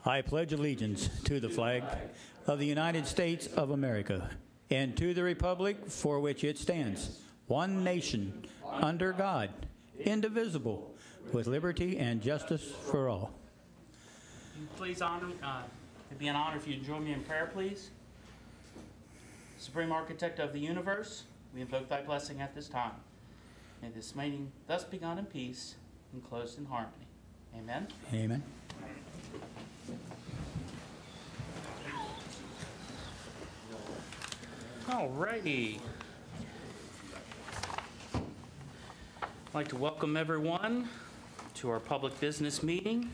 I pledge allegiance to the flag of the United States of America and to the republic for which it stands, one nation, under God, indivisible, with liberty and justice for all. Please honor, it'd be an honor if you'd join me in prayer, please. Supreme Architect of the universe, we invoke thy blessing at this time. May this meeting thus begun in peace and closed in harmony. Amen. Amen. All righty. I'd like to welcome everyone to our public business meeting,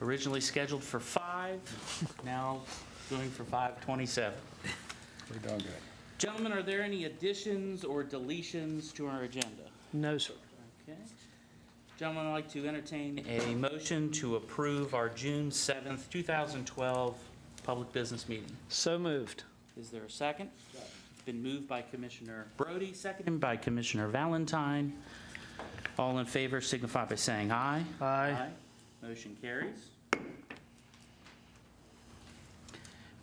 originally scheduled for 5, now going for 5:27. We're doing good. Gentlemen, are there any additions or deletions to our agenda? No, sir. Okay. Gentlemen, I'd like to entertain a motion to approve our June 7th, 2012 public business meeting. So moved. Is there a second? It's been moved by Commissioner Brody, seconded by Commissioner Valentine. All in favor signify by saying aye. Aye. Motion carries. I'm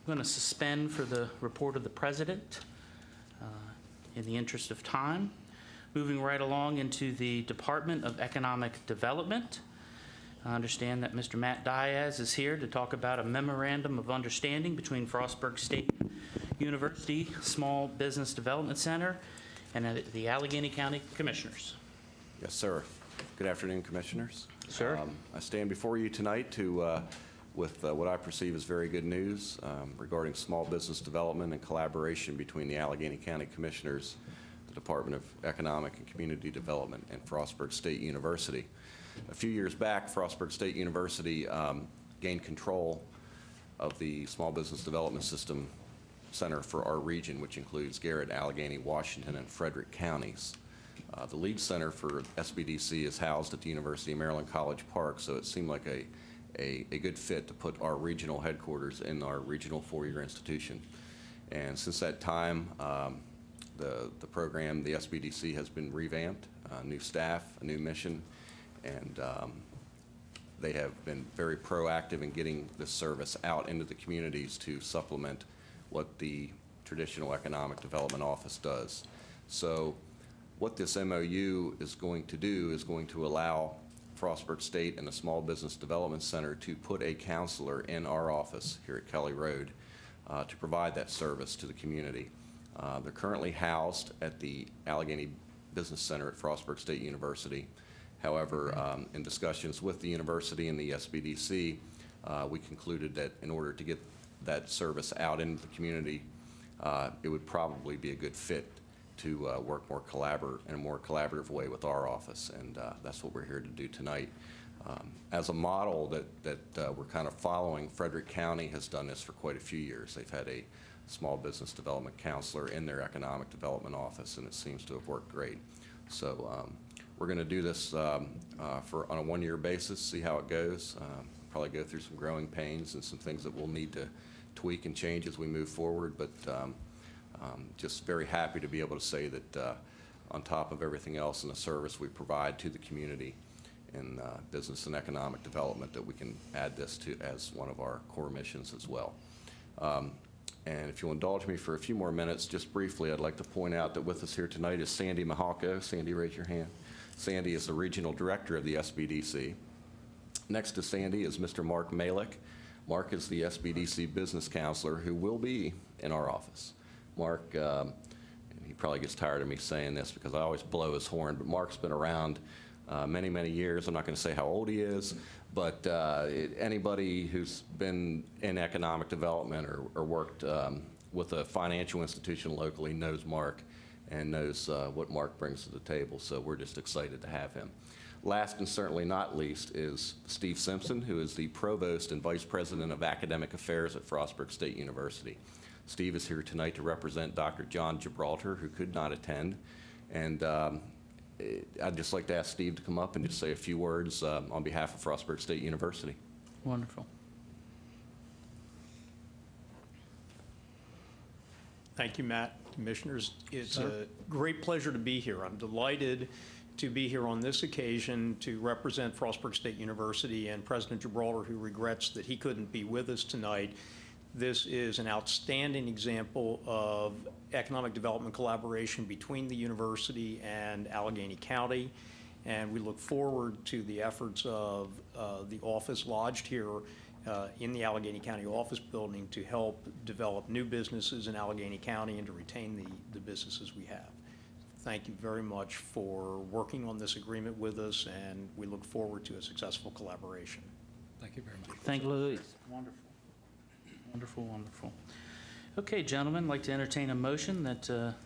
going to suspend for the report of the President in the interest of time. Moving right along into the Department of Economic Development. I understand that Mr. Matt Diaz is here to talk about a memorandum of understanding between Frostburg State University Small Business Development Center and the Allegheny County Commissioners. Yes, sir. Good afternoon, Commissioners. Sir. I stand before you tonight with what I perceive as very good news regarding small business development and collaboration between the Allegheny County Commissioners, the Department of Economic and Community Development, and Frostburg State University. A few years back, Frostburg State University gained control of the Small Business Development System Center for our region, which includes Garrett, Allegheny, Washington, and Frederick counties. The lead center for SBDC is housed at the University of Maryland College Park, so it seemed like a good fit to put our regional headquarters in our regional four-year institution. And since that time, the program, the SBDC, has been revamped, new staff, a new mission, and they have been very proactive in getting this service out into the communities to supplement what the traditional Economic Development Office does. So what this MOU is going to do is going to allow Frostburg State and the Small Business Development Center to put a counselor in our office here at Kelly Road to provide that service to the community. They're currently housed at the Allegheny Business Center at Frostburg State University. However, in discussions with the university and the SBDC, we concluded that in order to get that service out into the community, it would probably be a good fit to work in a more collaborative way with our office, and that's what we're here to do tonight. As a model that we're kind of following, Frederick County has done this for quite a few years. They've had a small business development counselor in their economic development office, and it seems to have worked great. So we're going to do this on a one-year basis, see how it goes. Probably go through some growing pains and some things that we'll need to tweak and change as we move forward, but just very happy to be able to say that on top of everything else in the service we provide to the community in business and economic development, that we can add this to as one of our core missions as well. And if you'll indulge me for a few more minutes, just briefly, I'd like to point out that with us here tonight is Sandy Mahalko. Sandy, raise your hand. Sandy is the Regional Director of the SBDC. Next to Sandy is Mr. Mark Malick. Mark is the SBDC Business Counselor who will be in our office. Mark, he probably gets tired of me saying this because I always blow his horn, but Mark's been around many, many years. I'm not going to say how old he is, but anybody who's been in economic development or worked with a financial institution locally knows Mark and knows what Mark brings to the table, so we're just excited to have him. Last and certainly not least is Steve Simpson, who is the Provost and Vice President of Academic Affairs at Frostburg State University. Steve is here tonight to represent Dr. John Gibraltar, who could not attend, and I'd just like to ask Steve to come up and just say a few words on behalf of Frostburg State University. Wonderful. Thank you, Matt. Commissioners, it's a great pleasure to be here. I'm delighted to be here on this occasion to represent Frostburg State University and President Gibraltar, who regrets that he couldn't be with us tonight. This is an outstanding example of economic development collaboration between the university and Allegany County, and we look forward to the efforts of the office lodged here in the Allegany County office building to help develop new businesses in Allegany County and to retain the businesses we have. Thank you very much for working on this agreement with us, and we look forward to a successful collaboration. Thank you very much. Thank you, Louise. Wonderful. Wonderful, wonderful. Okay, gentlemen, I'd like to entertain a motion that to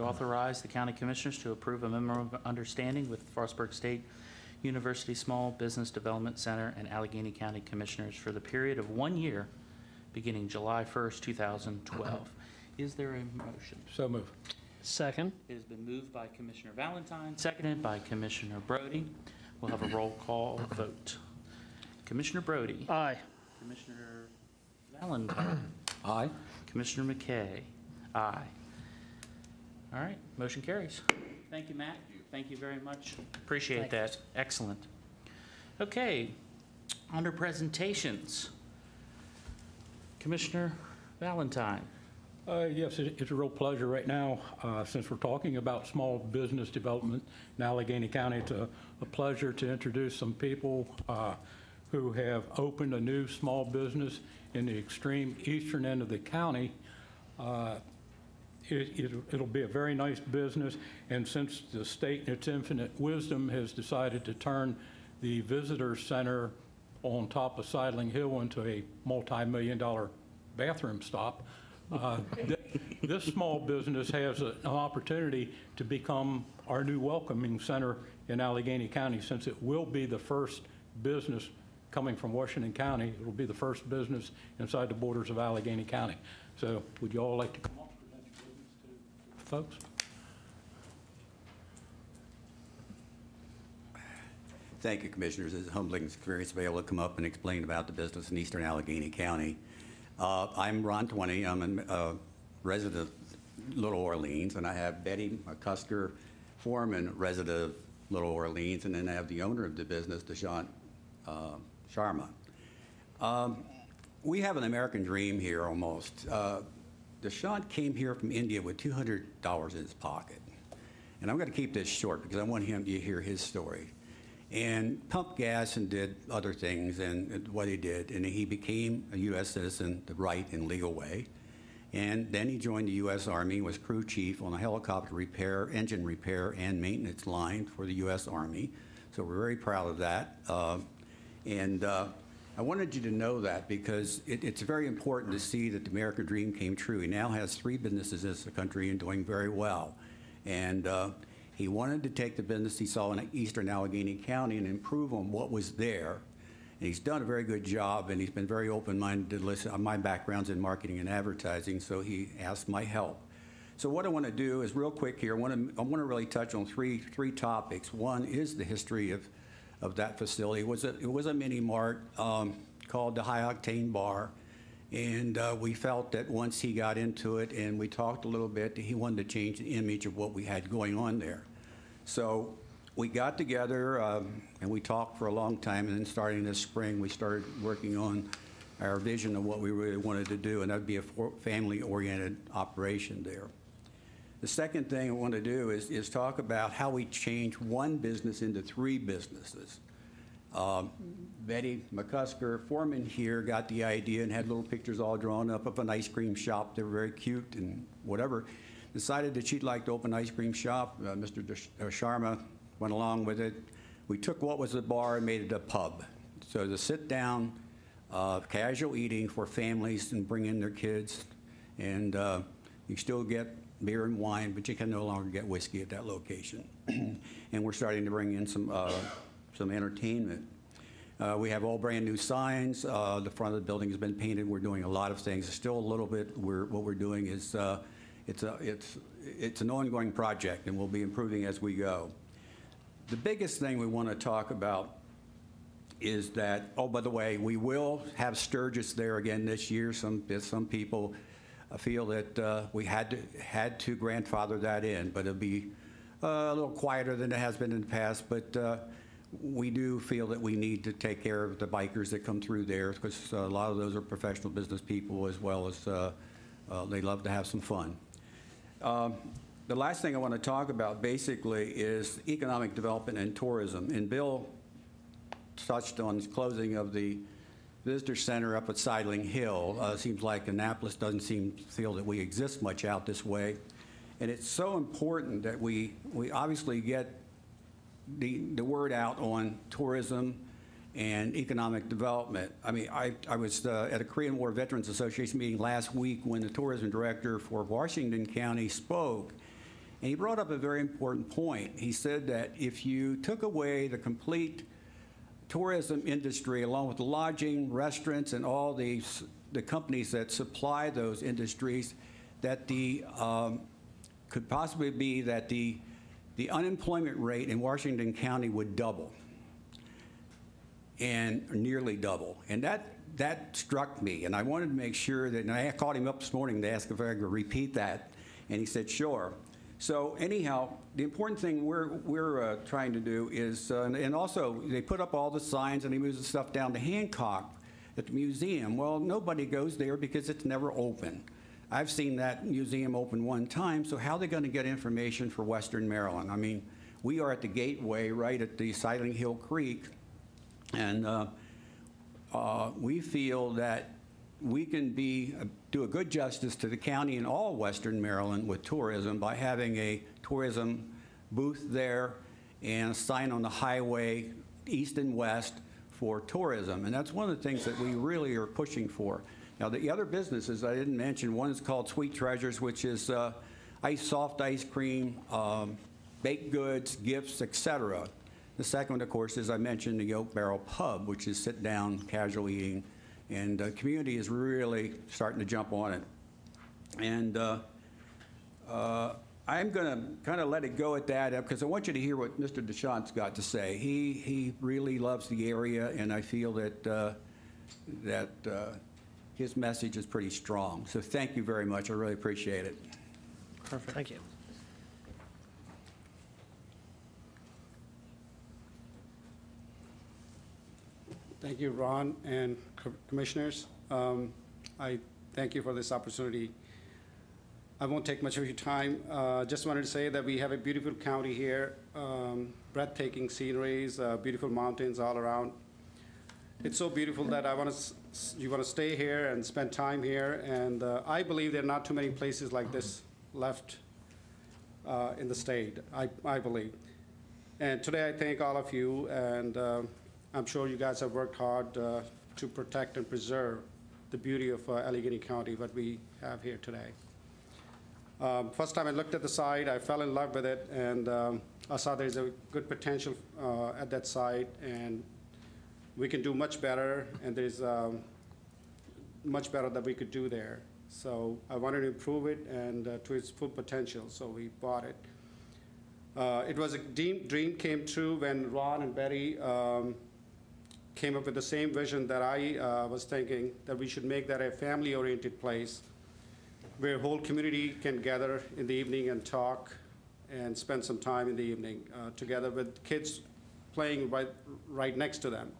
authorize the county commissioners to approve a memorandum of understanding with Frostburg State University Small Business Development Center and Allegany County Commissioners for the period of 1 year beginning July 1st, 2012. Is there a motion? So move. Second. It has been moved by Commissioner Valentine, seconded by Commissioner Brody. We'll have a roll call vote. Commissioner Brody. Aye. Commissioner Valentine. Aye. Commissioner McKay. Aye. All right, motion carries. Thank you, Matt. Thank you very much. Appreciate that. Excellent. Okay, under presentations, Commissioner Valentine. Yes, it's a real pleasure right now, since we're talking about small business development in Allegany County. It's a pleasure to introduce some people who have opened a new small business in the extreme eastern end of the county. It'll be a very nice business, and since the state in its infinite wisdom has decided to turn the visitor center on top of Sidling Hill into a multi-million-dollar bathroom stop, this small business has an opportunity to become our new welcoming center in Allegany County, since it will be the first business coming from Washington County. It will be the first business inside the borders of Allegany County. So would you all like to come up and present your business to folks? Thank you, Commissioners. It's a humbling experience to be able to come up and explain about the business in eastern Allegany County. I'm Ron Twinney. I'm a resident of Little Orleans, and I have Betty McCusker, foreman, resident of Little Orleans, and then I have the owner of the business, Deshant Sharma. We have an American dream here almost. Deshant came here from India with $200 in his pocket. And I'm going to keep this short because I want him to hear his story. And pumped gas and did other things and what he did. And he became a U.S. citizen the right and legal way. And then he joined the U.S. Army, was crew chief on a helicopter repair, engine repair, and maintenance line for the U.S. Army. So we're very proud of that. I wanted you to know that because it's very important to see that the American dream came true. He now has 3 businesses in this country and doing very well. And he wanted to take the business he saw in eastern Allegany County and improve on what was there. And he's done a very good job, and he's been very open-minded to listen. My background's in marketing and advertising, so he asked my help. So what I want to do is real quick here, I want to really touch on three topics. One is the history of that facility. It was a mini mart called the High Octane Bar. And we felt that once he got into it and we talked a little bit, he wanted to change the image of what we had going on there. So we got together and we talked for a long time, and then starting this spring, we started working on our vision of what we really wanted to do, and that would be a family-oriented operation there. The second thing I want to do is talk about how we change one business into 3 businesses. Betty McCusker, foreman here, got the idea and had little pictures all drawn up of an ice cream shop. They were very cute and whatever. Decided that she'd like to open an ice cream shop. Mr. Sharma went along with it. We took what was a bar and made it a pub. So the sit-down, casual eating for families and bring in their kids. And you still get beer and wine, but you can no longer get whiskey at that location. And we're starting to bring in some entertainment. We have all brand new signs. The front of the building has been painted. We're doing a lot of things. Still a little bit. What we're doing is it's an ongoing project, and we'll be improving as we go. The biggest thing we want to talk about is that, oh, by the way, we will have Sturgis there again this year. Some people feel that we had to grandfather that in, but it'll be a little quieter than it has been in the past, but we do feel that we need to take care of the bikers that come through there, because a lot of those are professional business people, as well as they love to have some fun. The last thing I want to talk about basically is economic development and tourism. And Bill touched on the closing of the visitor center up at Sidling Hill. Seems like Annapolis doesn't feel that we exist much out this way. And it's so important that we obviously get the word out on tourism and economic development. I mean, I was at a Korean War Veterans Association meeting last week when the tourism director for Washington County spoke, and he brought up a very important point. He said that if you took away the complete tourism industry, along with the lodging, restaurants, and all the companies that supply those industries, that could possibly be that the unemployment rate in Washington County would double, and nearly double. And that struck me, and I wanted to make sure that, and I called him up this morning to ask if I could repeat that, and he said, sure. So anyhow, the important thing we're trying to do is, and also they put up all the signs and they moved the stuff down to Hancock at the museum. Well, nobody goes there because it's never open. I've seen that museum open one time, so how are they going to get information for Western Maryland? I mean, we are at the gateway right at the Sidling Hill Creek, and we feel that we can do a good justice to the county and all Western Maryland with tourism by having a tourism booth there and a sign on the highway east and west for tourism. And that's one of the things that we really are pushing for. Now, the other businesses I didn't mention, one is called Sweet Treasures, which is soft ice cream, baked goods, gifts, etc. The second one, of course, is I mentioned the Oak Barrel Pub, which is sit-down, casual eating. And the community is really starting to jump on it. And I'm going to kind of let it go at that because I want you to hear what Mr. DeShant's got to say. He really loves the area, and I feel that his message is pretty strong. So thank you very much. I really appreciate it. Perfect. Thank you. Thank you, Ron and commissioners. I thank you for this opportunity. I won't take much of your time. Just wanted to say that we have a beautiful county here, breathtaking sceneries, beautiful mountains all around. It's so beautiful that you want to stay here and spend time here. And I believe there are not too many places like this left in the state, I believe. And today I thank all of you, and I'm sure you guys have worked hard to protect and preserve the beauty of Allegany County, what we have here today. First time I looked at the site, I fell in love with it, and I saw there's a good potential at that site, and we can do much better, and there's much better that we could do there. So I wanted to improve it and to its full potential, so we bought it. It was a dream came true when Ron and Betty came up with the same vision that I was thinking, that we should make that a family-oriented place where whole community can gather in the evening and talk and spend some time in the evening together with kids playing right next to them.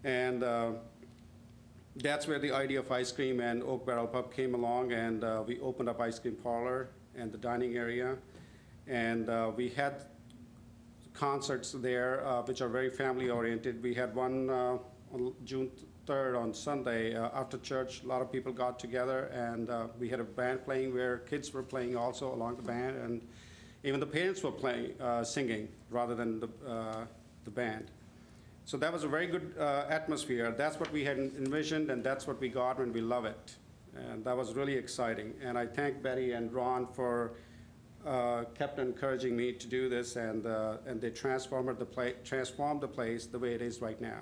And that's where the idea of ice cream and Oak Barrel Pub came along, and we opened up ice cream parlor and the dining area. And we had concerts there, which are very family-oriented. We had one on June 3rd on Sunday after church. A lot of people got together, and we had a band playing where kids were playing also along the band, and even the parents were playing, singing rather than the band. So that was a very good atmosphere. That's what we had envisioned, and that's what we got, and we love it. And that was really exciting. And I thank Betty and Ron for kept encouraging me to do this, and they transformed the place the way it is right now.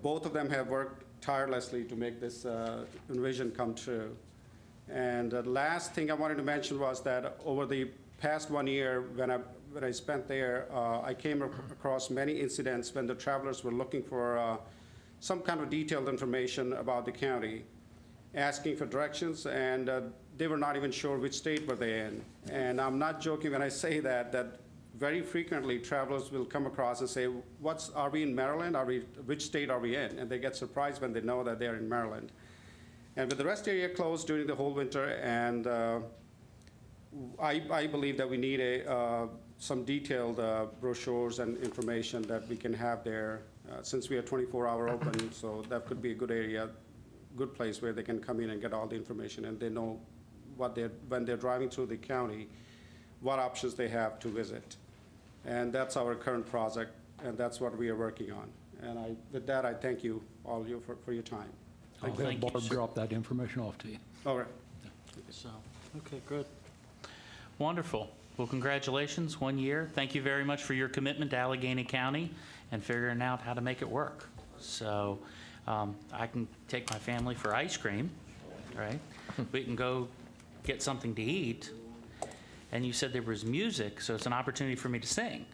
Both of them have worked tirelessly to make this vision come true. And the last thing I wanted to mention was that over the past 1 year, when I spent there, I came across many incidents when the travelers were looking for some kind of detailed information about the county, asking for directions, and they were not even sure which state were they in. And I'm not joking when I say that very frequently travelers will come across and say, are we in Maryland? Which state are we in? And they get surprised when they know that they're in Maryland. And with the rest area closed during the whole winter, and I believe that we need some detailed brochures and information that we can have there, since we are 24-hour open, so that could be a good area, good place where they can come in and get all the information, and they know when they're driving through the county, what options they have to visit. And that's our current project, and that's what we are working on. And with that, I thank you, all of you, for your time. I'll Thank have you, Barb sir. drop that information off to you. All right. So, okay, good. Wonderful. Well, congratulations, 1 year. Thank you very much for your commitment to Allegany County and figuring out how to make it work. So I can take my family for ice cream, right? We can go get something to eat. And you said there was music, so it's an opportunity for me to sing.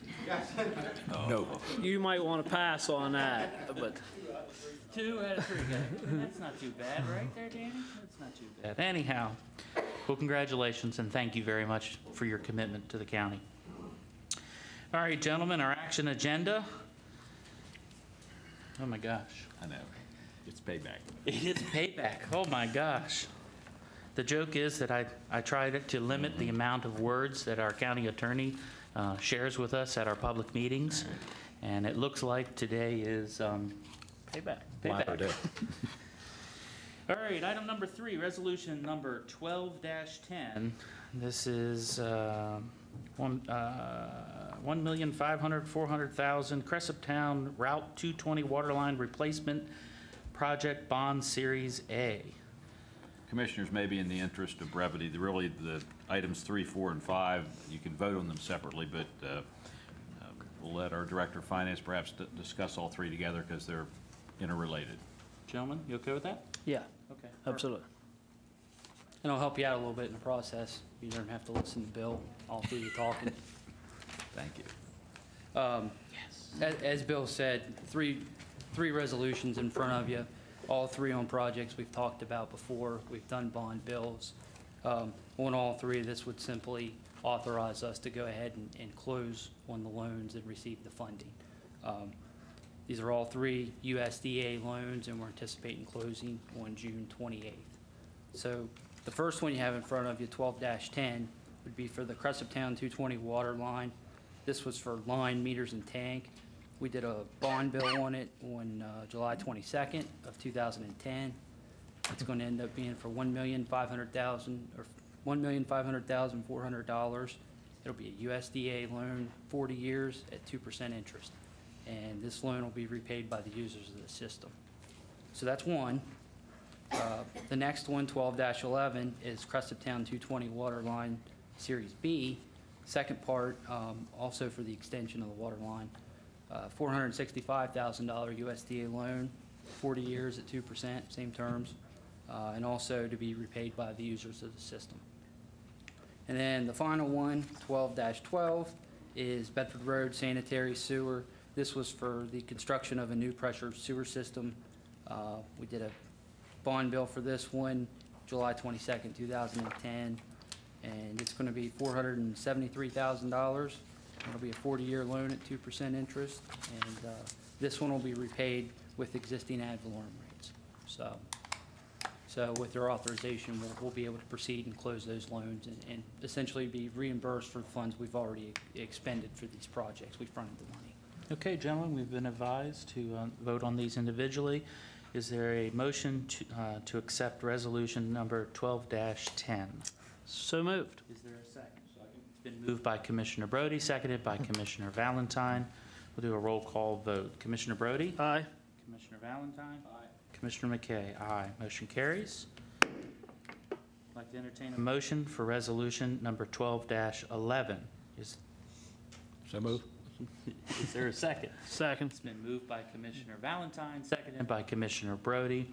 No. You might want to pass on that, but 2 out of 3 guys. That's not too bad, right there, Danny? That's not too bad. Anyhow, well, congratulations, and thank you very much for your commitment to the county. All right, gentlemen, our action agenda. Oh, my gosh. I know. It's payback. It is payback. Oh, my gosh. The joke is that I tried to limit the amount of words that our county attorney shares with us at our public meetings, and it looks like today is payback. Payback. All right, item number 3, resolution number 12-10. This is $1,500,400,000 Cresaptown Route 220 Waterline Replacement Project Bond Series A. Commissioners, maybe in the interest of brevity, the items 3, 4, and 5, you can vote on them separately, but we'll let our Director of Finance perhaps discuss all 3 together because they're interrelated. Gentlemen, you okay with that? yeah, Okay. absolutely. And I'll help you out a little bit in the process. You don't have to listen to Bill all through you talking. Thank you. As Bill said, three resolutions in front of you, all 3 on projects we've talked about before. We've done bond bills. On all 3, this would simply authorize us to go ahead and close on the loans and receive the funding. These are all 3 USDA loans, and we're anticipating closing on June 28th. So the first one you have in front of you, 12-10, would be for the Cresaptown 220 water line. This was for line, meters, and tank. We did a bond bill on it on July 22nd of 2010. It's going to end up being for $1,500,000 or $1,500,400. It'll be a USDA loan, 40 years at 2% interest. And this loan will be repaid by the users of the system. So that's one. The next one, 12-11, is Cresaptown 220 Water Line Series B. Second part, also for the extension of the water line, $465,000 USDA loan, 40 years at 2%, same terms, and also to be repaid by the users of the system. And then the final one, 12-12, is Bedford Road Sanitary Sewer. This was for the construction of a new pressure sewer system. We did a bond bill for this one, July 22nd, 2010, and it's going to be $473,000. It'll be a 40-year loan at 2% interest, and this one will be repaid with existing ad valorem rates. So with their authorization, we'll be able to proceed and close those loans and essentially be reimbursed for the funds we've already expended for these projects. We fronted the money. Okay, gentlemen, we've been advised to vote on these individually. Is there a motion to accept resolution number 12-10? So moved. Is there a second? It's been moved by Commissioner Brody, seconded by Commissioner Valentine. We'll do a roll call vote. Commissioner Brody? Aye. Commissioner Valentine? Aye. Commissioner McKay? Aye. Motion carries. I'd like to entertain a motion for resolution number 12-11. So move. Is there a second? Second. It's been moved by Commissioner Valentine, seconded by Commissioner Brody.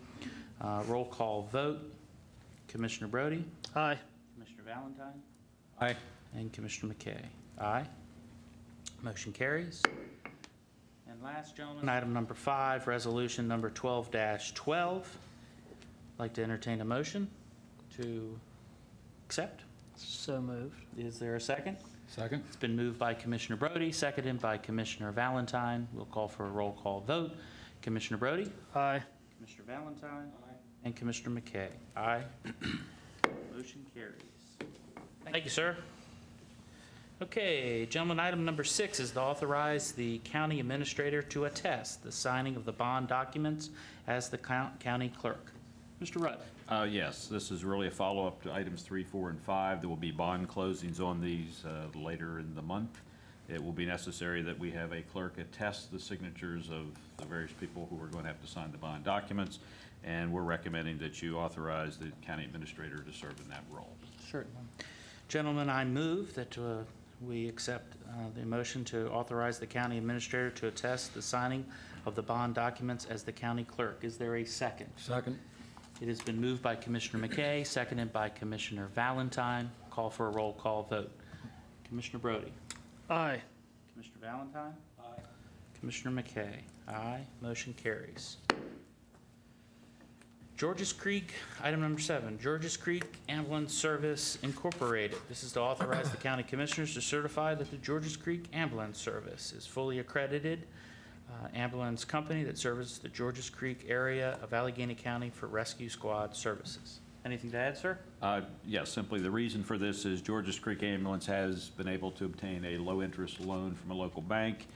Roll call vote. Commissioner Brody? Aye. Commissioner Valentine? Aye. And Commissioner McKay? Aye. Motion carries. And last, gentlemen, item number 5, resolution number 12-12. I'd like to entertain a motion to accept? So moved. Is there a second? Second? It's been moved by Commissioner Brody, seconded by Commissioner Valentine. We'll call for a roll call vote. Commissioner Brody? Aye. Commissioner Valentine? Aye. And Commissioner McKay? Aye. Motion carries. Thank you, sir. Okay, gentlemen, item number 6 is to authorize the county administrator to attest the signing of the bond documents as the county clerk. Mr. Rudd? Yes, this is really a follow-up to items 3, 4, and 5. There will be bond closings on these later in the month. It will be necessary that we have a clerk attest the signatures of the various people who are going to have to sign the bond documents, and we're recommending that you authorize the county administrator to serve in that role. Certainly. Gentlemen, I move that we accept the motion to authorize the county administrator to attest the signing of the bond documents as the county clerk. Is there a second? Second? It has been moved by Commissioner McKay, seconded by Commissioner Valentine. Call for a roll call vote. Commissioner Brody? Aye. Commissioner Valentine? Aye. Commissioner McKay? Aye. Motion carries. Georges Creek, item number 7, Georges Creek Ambulance Service Incorporated. This is to authorize the county commissioners to certify that the Georges Creek Ambulance Service is fully accredited ambulance company that serves the Georges Creek area of Allegany County for rescue squad services. Anything to add, sir? Yes, simply the reason for this is Georges Creek Ambulance has been able to obtain a low-interest loan from a local bank.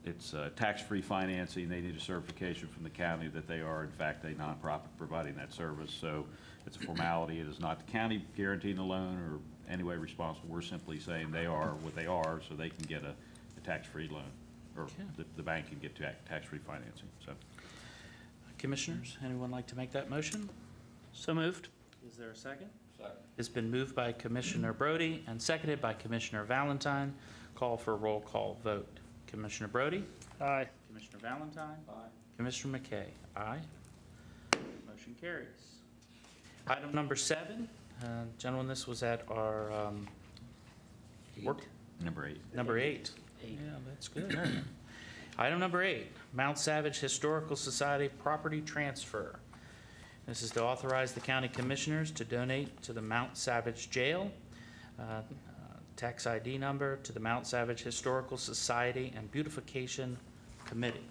It's tax-free financing. They need a certification from the county that they are, in fact, a nonprofit providing that service. So it's a formality. It is not the county guaranteeing the loan or any way responsible. We're simply saying they are what they are so they can get a tax-free loan, or the bank can get tax-free financing. So, Commissioners, anyone like to make that motion? So moved. Is there a second? Second. It's been moved by Commissioner Brody and seconded by Commissioner Valentine. Call for a roll call vote. Commissioner Brody? Aye. Commissioner Valentine? Aye. Commissioner McKay? Aye. Motion carries. Item number 7, gentlemen, this was at our work. number 8. Number 8. Yeah, that's good. Item number 8, Mount Savage Historical Society property transfer. This is to authorize the county commissioners to donate to the Mount Savage Jail, tax ID number to the Mount Savage Historical Society and Beautification Committee.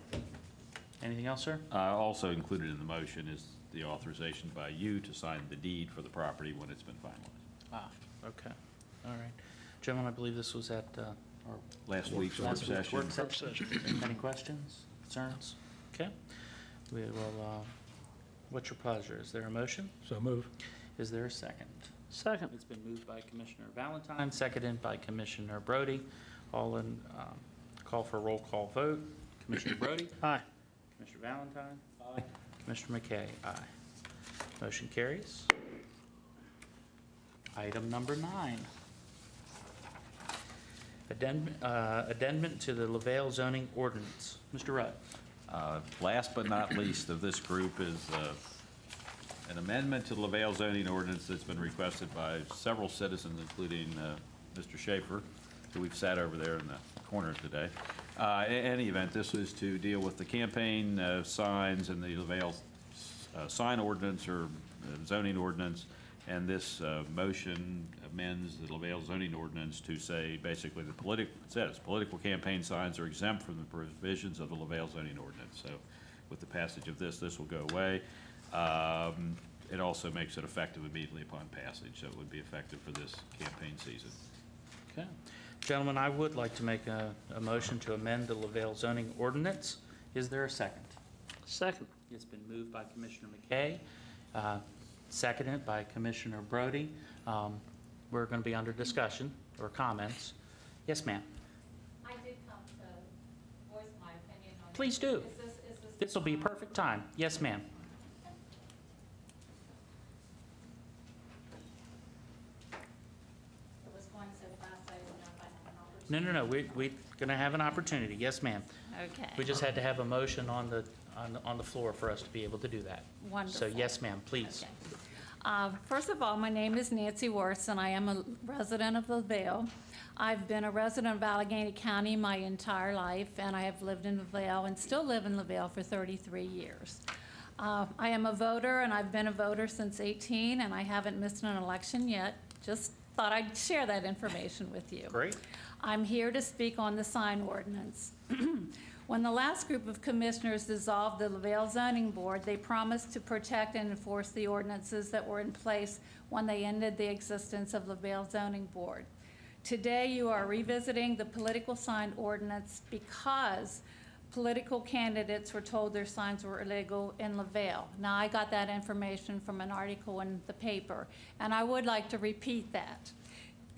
Anything else, sir? Also included in the motion is the authorization by you to sign the deed for the property when it's been finalized. Okay. All right. Gentlemen, I believe this was at our Last week's work session. work session. Any questions, concerns? Okay. We will, what's your pleasure? Is there a motion? So move. Is there a second? Second. It's been moved by Commissioner Valentine, seconded by Commissioner Brody. All in, call for a roll call vote. Commissioner Brody? Aye. Commissioner Valentine? Aye. Commissioner McKay? Aye. Motion carries. Item number 9. Addendum to the LaVale zoning ordinance. Mr. Rudd? Last but not least of this group is an amendment to the LaVale zoning ordinance that's been requested by several citizens, including Mr. Schaefer, who we've sat over there in the corner today. In any event, this is to deal with the campaign signs and the LaVale sign ordinance or zoning ordinance, and this motion amends the LaVale zoning ordinance to say basically it says political campaign signs are exempt from the provisions of the LaVale zoning ordinance. So with the passage of this will go away. It also makes it effective immediately upon passage, so it would be effective for this campaign season. Okay. Gentlemen, I would like to make a motion to amend the LaVale zoning ordinance. Is there a second? Second. It's been moved by Commissioner McKay, seconded by Commissioner Brody. We're going to be under discussion or comments. Yes, ma'am. I did come to voice my opinion on. Please do. Is This will be a perfect time. Yes, ma'am. It was going so fast, I didn't know if I had an opportunity. No. We're going to have an opportunity. Yes, ma'am. Okay. We just had to have a motion on the floor for us to be able to do that. Wonderful. So yes, ma'am, please. Okay. First of all, my name is Nancy Worth, and I am a resident of LaVale. I've been a resident of Allegany County my entire life, and I have lived in LaVale and still live in LaVale for 33 years. I am a voter, and I've been a voter since 18, and I haven't missed an election yet. Just thought I'd share that information with you. Great. I'm here to speak on the sign ordinance. When the last group of commissioners dissolved the LaVale Zoning Board, they promised to protect and enforce the ordinances that were in place when they ended the existence of LaVale Zoning Board. Today, you are revisiting the political sign ordinance because political candidates were told their signs were illegal in LaVale. Now, I got that information from an article in the paper, and I would like to repeat that.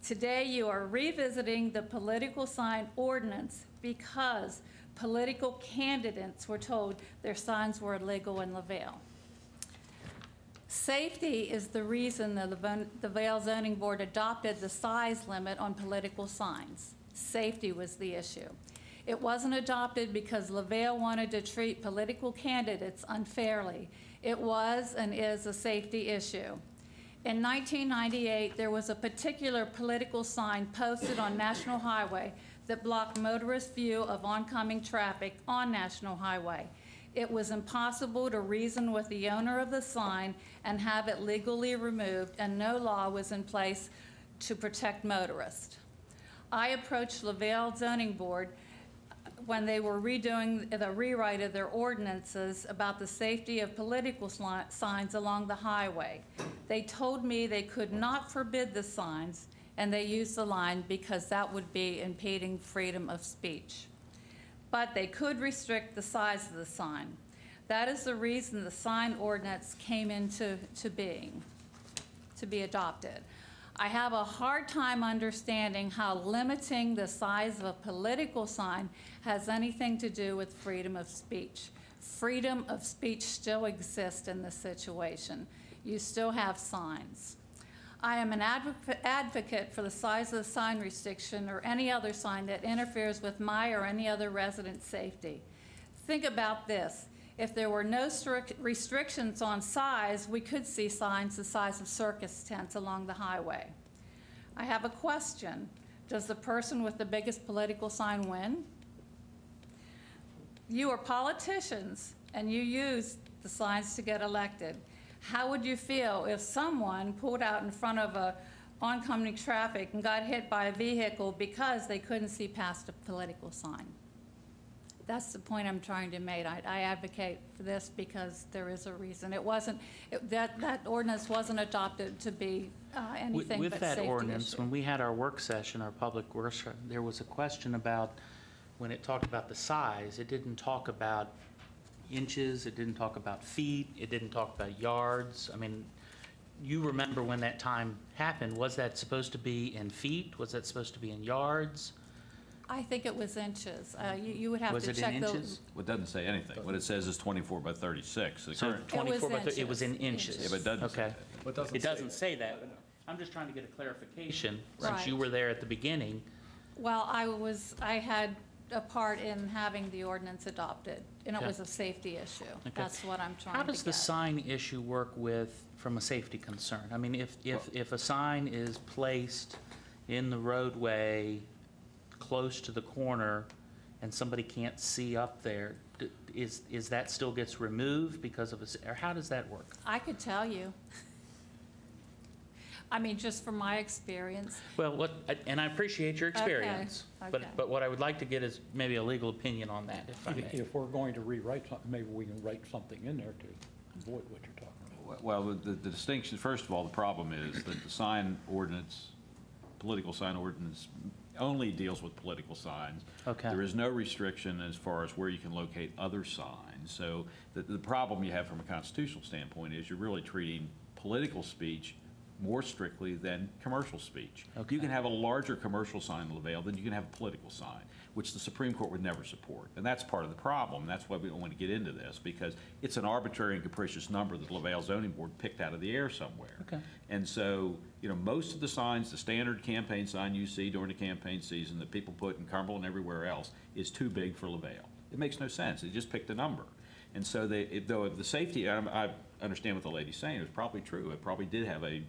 Today, you are revisiting the political sign ordinance because political candidates were told their signs were illegal in LaVale. Safety is the reason the LaVale Zoning Board adopted the size limit on political signs. Safety was the issue. It wasn't adopted because LaVale wanted to treat political candidates unfairly. It was and is a safety issue. In 1998, there was a particular political sign posted on National Highway that blocked motorist view of oncoming traffic on National Highway. It was impossible to reason with the owner of the sign and have it legally removed, and no law was in place to protect motorists. I approached LaVale Zoning Board when they were redoing the rewrite of their ordinances about the safety of political signs along the highway. They told me they could not forbid the signs, and they used the line because that would be impeding freedom of speech. But they could restrict the size of the sign. That is the reason the sign ordinance came into being, to be adopted. I have a hard time understanding how limiting the size of a political sign has anything to do with freedom of speech. Freedom of speech still exists in this situation. You still have signs. I am an advocate for the size of the sign restriction or any other sign that interferes with my or any other resident's safety. Think about this. If there were no restrictions on size, we could see signs the size of circus tents along the highway. I have a question. Does the person with the biggest political sign win? You are politicians, and you use the signs to get elected. How would you feel if someone pulled out in front of oncoming traffic and got hit by a vehicle because they couldn't see past a political sign? That's the point I'm trying to make. I advocate for this because there is a reason. It wasn't, that ordinance wasn't adopted to be anything but With that safety ordinance, issue. when we had our work session, our public works, there was a question about, when it talked about the size, it didn't talk about inches, it didn't talk about feet, it didn't talk about yards. I mean, you remember when that time happened, was that supposed to be in feet? Was that supposed to be in yards? I think it was inches. You would have Was to it in check inches? Well, it doesn't say anything. What it says is 24 by 36. The So current- 24 by 30, it inches. was in inches. Yeah, but it doesn't say Okay. that. It doesn't say that. I'm just trying to get a clarification, since you Right. were there at the beginning. Well, I had a part in having the ordinance adopted, and it Okay. was a safety issue. Okay. That's what I'm trying to get. How does the sign issue work from a safety concern? I mean, if a sign is placed in the roadway close to the corner and somebody can't see up there, is that still gets removed because of or how does that work? I could tell you. I mean, just from my experience. Well, and I appreciate your experience, okay. but what I would like to get is maybe a legal opinion on that, if I may. If we're going to rewrite something, maybe we can write something in there to avoid what you're talking about. Well, the distinction, first of all, the problem is that the sign ordinance, political sign ordinance, only deals with political signs. Okay. There is no restriction as far as where you can locate other signs. So the problem you have from a constitutional standpoint is you're really treating political speech more strictly than commercial speech. Okay. You can have a larger commercial sign in LaVale than you can have a political sign, which the Supreme Court would never support. And that's part of the problem. That's why we don't want to get into this, because it's an arbitrary and capricious number that the LaVale Zoning Board picked out of the air somewhere. Okay. And so, most of the signs, the standard campaign sign you see during the campaign season that people put in Cumberland and everywhere else is too big for LaVale. It makes no sense. They just picked a number. And so though the safety, I understand what the lady's saying, it was probably true. It probably did have the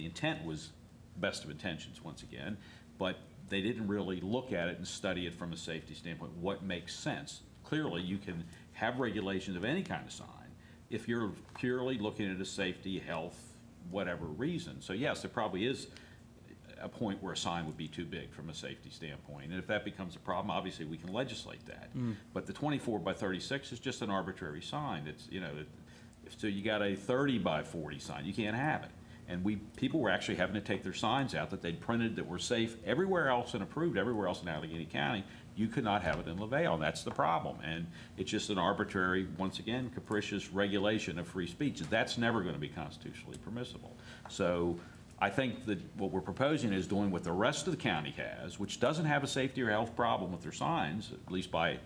intent was best of intentions once again, but they didn't really look at it and study it from a safety standpoint. What makes sense? Clearly, you can have regulations of any kind of sign if you're purely looking at a safety, health, whatever reason. So yes, there probably is a point where a sign would be too big from a safety standpoint. And if that becomes a problem, obviously we can legislate that. But the 24 by 36 is just an arbitrary sign. It's, you know, so you got a 30 by 40 sign, you can't have it. And people were actually having to take their signs out that they'd printed that were safe everywhere else and approved everywhere else in Allegheny County. You could not have it in LaVale, and that's the problem. And it's just an arbitrary, once again, capricious regulation of free speech. That's never going to be constitutionally permissible. So I think that what we're proposing is doing what the rest of the county has, which doesn't have a safety or health problem with their signs, at least by,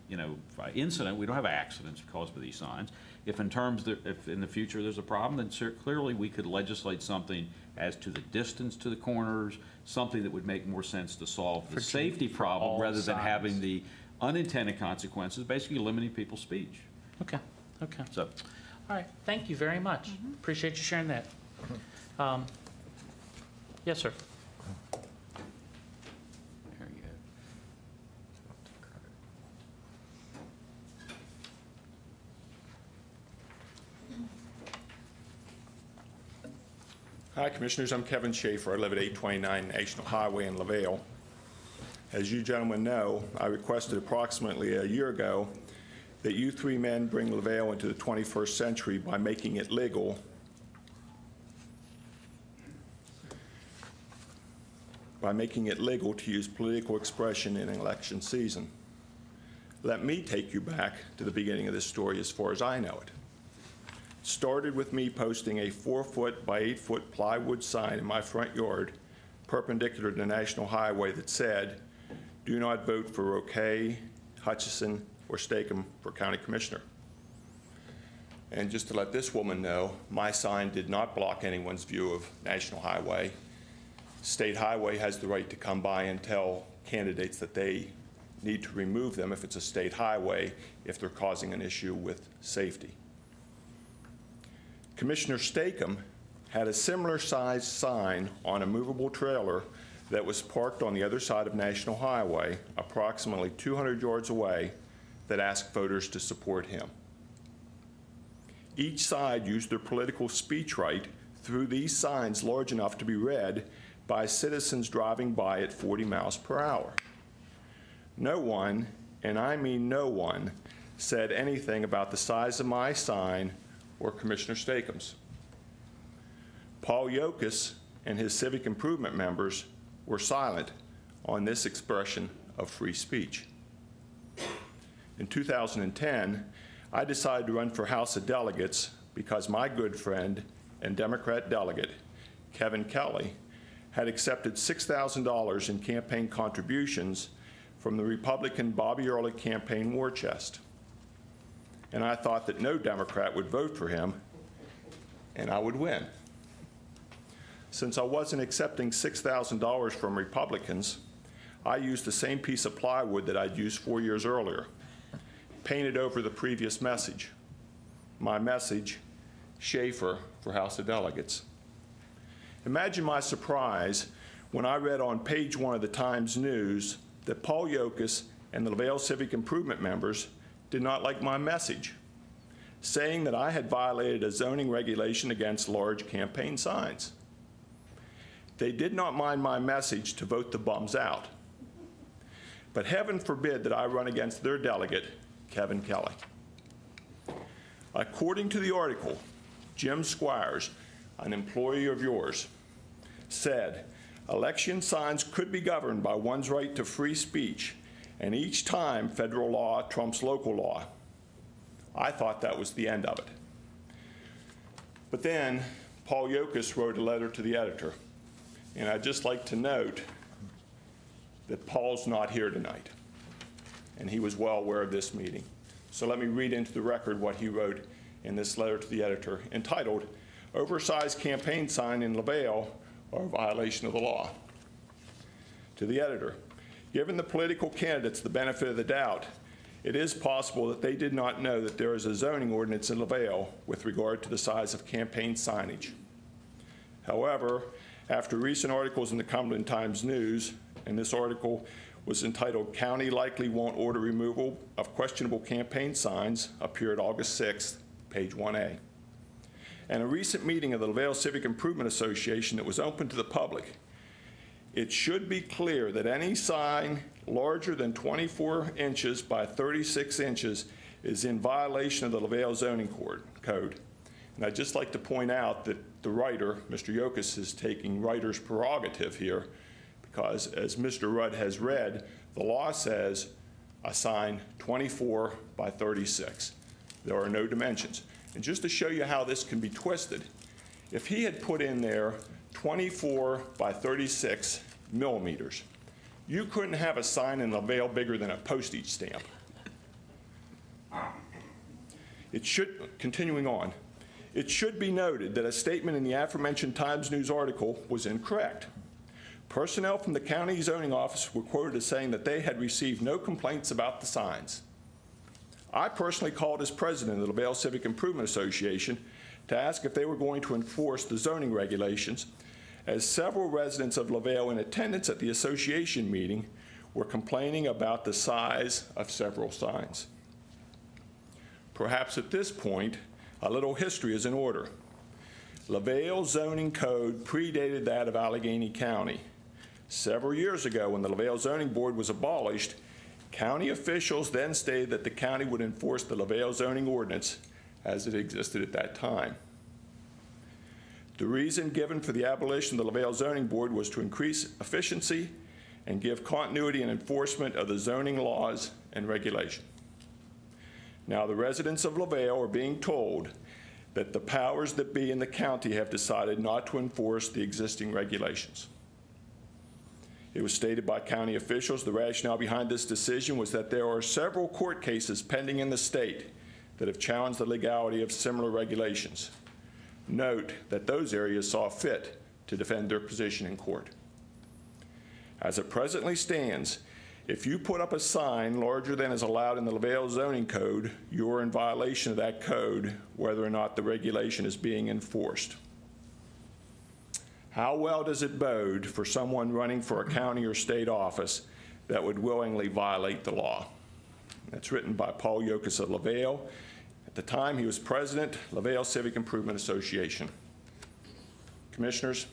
you know, by incident. We don't have accidents caused by these signs. If in terms that, if in the future there's a problem, then clearly we could legislate something as to the distance to the corners, something that would make more sense to solve the safety problem rather than having the unintended consequences, basically limiting people's speech. Okay, okay. So, All right, thank you very much. Appreciate you sharing that. Yes, sir. There you go. Hi, Commissioners. I'm Kevin Schaefer. I live at 829 National Highway in LaVale. As you gentlemen know, I requested approximately a year ago that you three men bring LaVale into the 21st century by making it legal to use political expression in an election season. Let me take you back to the beginning of this story as far as I know it. Started with me posting a 4-foot by 8-foot plywood sign in my front yard, perpendicular to the National Highway, that said, "Do not vote for Roque, Hutchison, or Stakem for County Commissioner." And just to let this woman know, my sign did not block anyone's view of National Highway. State Highway has the right to come by and tell candidates that they need to remove them if it's a state highway, if they're causing an issue with safety. Commissioner Stakem had a similar sized sign on a movable trailer that was parked on the other side of National Highway, approximately 200 yards away, that asked voters to support him. Each side used their political speech right through these signs large enough to be read by citizens driving by at 40 miles per hour. No one, and I mean no one, said anything about the size of my sign or Commissioner Stakem's. Paul Yokas and his civic improvement members were silent on this expression of free speech. In 2010, I decided to run for House of Delegates because my good friend and Democrat delegate, Kevin Kelly, had accepted $6,000 in campaign contributions from the Republican Bobby Early campaign war chest. And I thought that no Democrat would vote for him, and I would win. Since I wasn't accepting $6,000 from Republicans, I used the same piece of plywood that I'd used 4 years earlier, painted over the previous message. My message, Schaefer for House of Delegates. Imagine my surprise when I read on page 1 of the Times News that Paul Yokas and the LaVale Civic Improvement members did not like my message, saying that I had violated a zoning regulation against large campaign signs. They did not mind my message to vote the bums out. But heaven forbid that I run against their delegate, Kevin Kelly. According to the article, Jim Squires, an employee of yours, said, election signs could be governed by one's right to free speech, and each time federal law trumps local law. I thought that was the end of it. But then Paul Yokas wrote a letter to the editor, and I'd just like to note that Paul's not here tonight, and he was well aware of this meeting. So let me read into the record what he wrote in this letter to the editor, entitled, "Oversized Campaign Sign in LaVale are a violation of the law." To the editor, given the political candidates the benefit of the doubt, it is possible that they did not know that there is a zoning ordinance in LaVale with regard to the size of campaign signage. However, after recent articles in the Cumberland Times News, and this article was entitled, "County Likely Won't Order Removal of Questionable Campaign Signs," appeared August 6th, page 1A. And a recent meeting of the LaVale Civic Improvement Association that was open to the public. It should be clear that any sign larger than 24 inches by 36 inches is in violation of the LaVale zoning code. And I'd just like to point out that the writer, Mr. Yokas, is taking writer's prerogative here because, as Mr. Rudd has read, the law says a sign 24 by 36. There are no dimensions. And just to show you how this can be twisted, if he had put in there 24 by 36 millimeters, you couldn't have a sign in LaVale bigger than a postage stamp. It should, continuing on, it should be noted that a statement in the aforementioned Times News article was incorrect. Personnel from the county zoning office were quoted as saying that they had received no complaints about the signs. I personally called as president of the LaVale Civic Improvement Association to ask if they were going to enforce the zoning regulations, as several residents of LaVale in attendance at the association meeting were complaining about the size of several signs. Perhaps at this point, a little history is in order. LaVale zoning code predated that of Allegany County. Several years ago, when the LaVale Zoning Board was abolished, county officials then stated that the county would enforce the LaVale zoning ordinance as it existed at that time. The reason given for the abolition of the LaVale Zoning Board was to increase efficiency and give continuity and enforcement of the zoning laws and regulation. Now, the residents of LaVale are being told that the powers that be in the county have decided not to enforce the existing regulations. It was stated by county officials the rationale behind this decision was that there are several court cases pending in the state that have challenged the legality of similar regulations. Note that those areas saw fit to defend their position in court. As it presently stands, if you put up a sign larger than is allowed in the LaVale zoning code, you are in violation of that code, whether or not the regulation is being enforced. How well does it bode for someone running for a county or state office that would willingly violate the law? That's written by Paul Yokas of LaVale. At the time, he was president, LaVale Civic Improvement Association. Commissioners,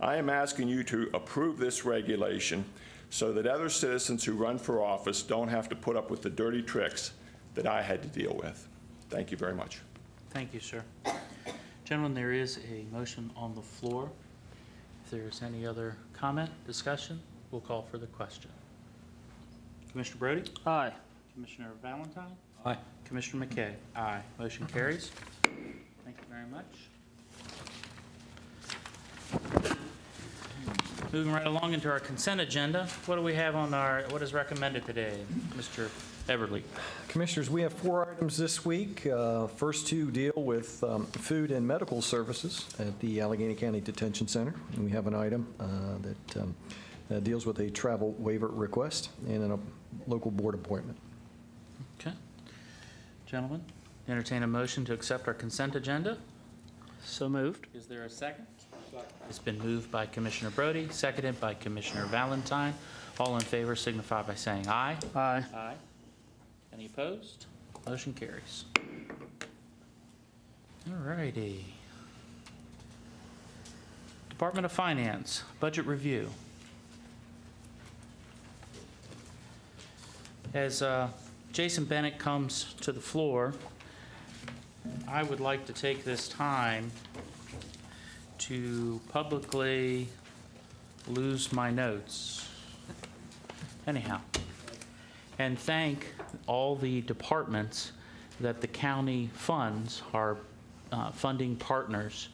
I am asking you to approve this regulation so that other citizens who run for office don't have to put up with the dirty tricks that I had to deal with. Thank you very much. Thank you, sir. Gentlemen, there is a motion on the floor. If there's any other comment, discussion, we'll call for the question. Commissioner Brody? Aye. Commissioner Valentine? Aye. Commissioner McKay? Aye. Motion carries. Thank you very much. Moving right along into our consent agenda, what do we have on what is recommended today? Mr. Everly. Commissioners, we have 4 items this week. First two deal with food and medical services at the Allegany County Detention Center. And we have an item that deals with a travel waiver request and a local board appointment. Okay. Gentlemen, entertain a motion to accept our consent agenda. So moved. Is there a second? It's been moved by Commissioner Brody, seconded by Commissioner Valentine. All in favor signify by saying aye. Aye. Aye. Any opposed? Motion carries. All righty. Department of Finance, budget review. As Jason Bennett comes to the floor, I would like to take this time to publicly lose my notes. Anyhow, and thank all the departments that the county funds, our funding partners,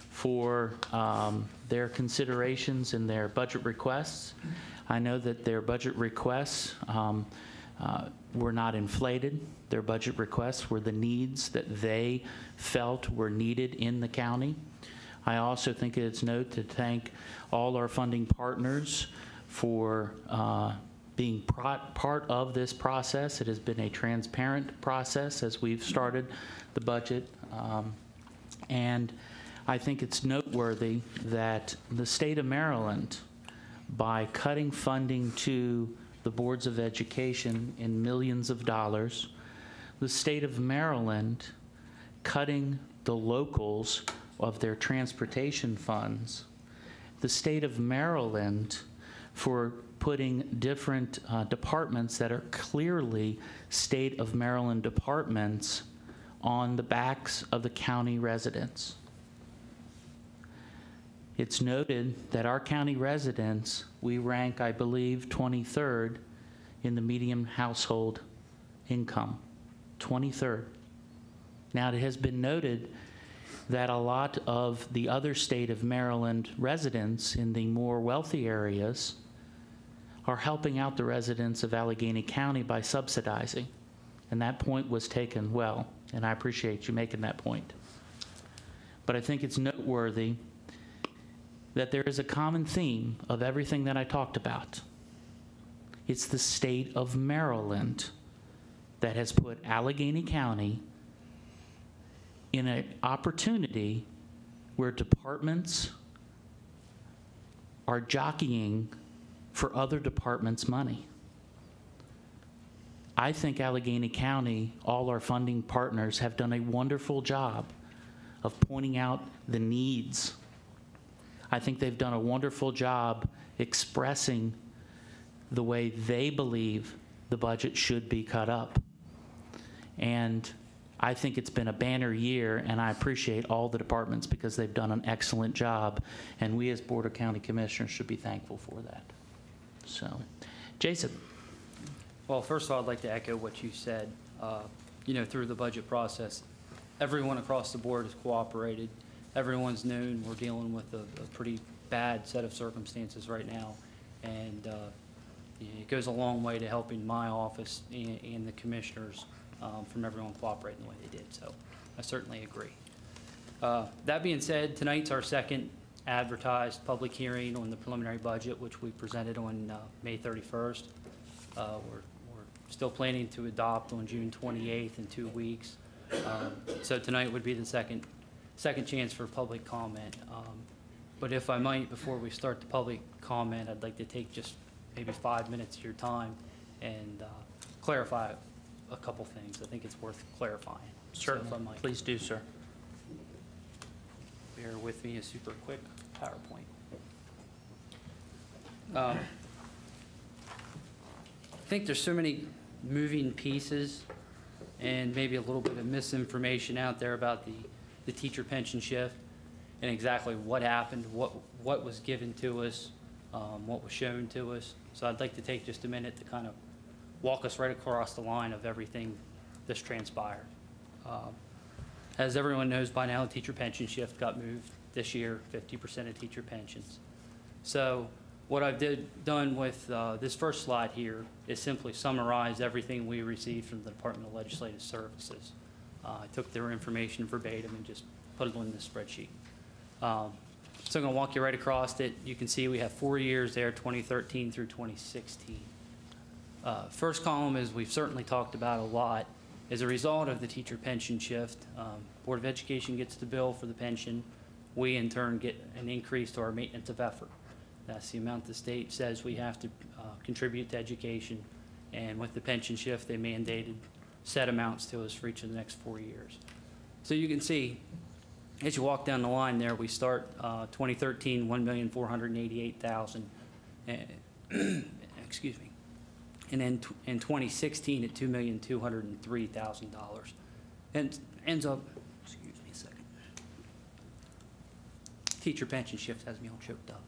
for their considerations and their budget requests. I know that their budget requests were not inflated. Their budget requests were the needs that they felt were needed in the county. I also think it's note to thank all our funding partners for being part of this process. It has been a transparent process as we've started the budget. And I think it's noteworthy that the state of Maryland, by cutting funding to the boards of education in millions of dollars, the state of Maryland cutting the locals of their transportation funds, the state of Maryland for putting different departments that are clearly state of Maryland departments on the backs of the county residents. It's noted that our county residents, we rank, I believe, 23rd in the median household income, 23rd. Now, it has been noted that a lot of the other state of Maryland residents in the more wealthy areas are helping out the residents of Allegheny County by subsidizing. And that point was taken well, and I appreciate you making that point. But I think it's noteworthy that there is a common theme of everything that I talked about. It's the state of Maryland that has put Allegheny County in an opportunity where departments are jockeying for other departments' money. I think Allegheny County, all our funding partners, have done a wonderful job of pointing out the needs. I think they've done a wonderful job expressing the way they believe the budget should be cut up. And I think it's been a banner year, and I appreciate all the departments because they've done an excellent job, and we as Board of County Commissioners should be thankful for that. So, Jason. Well, first of all, I'd like to echo what you said. You know, through the budget process, everyone across the board has cooperated. Everyone's known we're dealing with a pretty bad set of circumstances right now, and it goes a long way to helping my office and the commissioners from everyone cooperating the way they did. So I certainly agree. That being said, tonight's our second advertised public hearing on the preliminary budget, which we presented on May 31st. We're still planning to adopt on June 28th in 2 weeks. So tonight would be the second chance for public comment. But if I might, before we start the public comment, I'd like to take just maybe 5 minutes of your time and clarify a couple things. I think it's worth clarifying. Certainly. So if I might. Please do, sir. Bear with me, a super quick PowerPoint. I think there's so many moving pieces and maybe a little bit of misinformation out there about the teacher pension shift and exactly what happened, what was given to us, what was shown to us. So I'd like to take just a minute to kind of walk us right across the line of everything that's transpired. As everyone knows by now, the teacher pension shift got moved this year, 50% of teacher pensions. So what I've done with this first slide here is simply summarize everything we received from the Department of Legislative Services. I took their information verbatim and just put it on this spreadsheet. So I'm going to walk you right across it. You can see we have 4 years there, 2013 through 2016. First column, as we've certainly talked about a lot, as a result of the teacher pension shift, Board of Education gets the bill for the pension. We, in turn, get an increase to our maintenance of effort. That's the amount the state says we have to contribute to education. And with the pension shift, they mandated set amounts to us for each of the next 4 years. So you can see, as you walk down the line there, we start 2013, $1,488,000. Excuse me. And then in 2016 at $2,203,000. And ends up, excuse me a second. Teacher pension shift has me all choked up.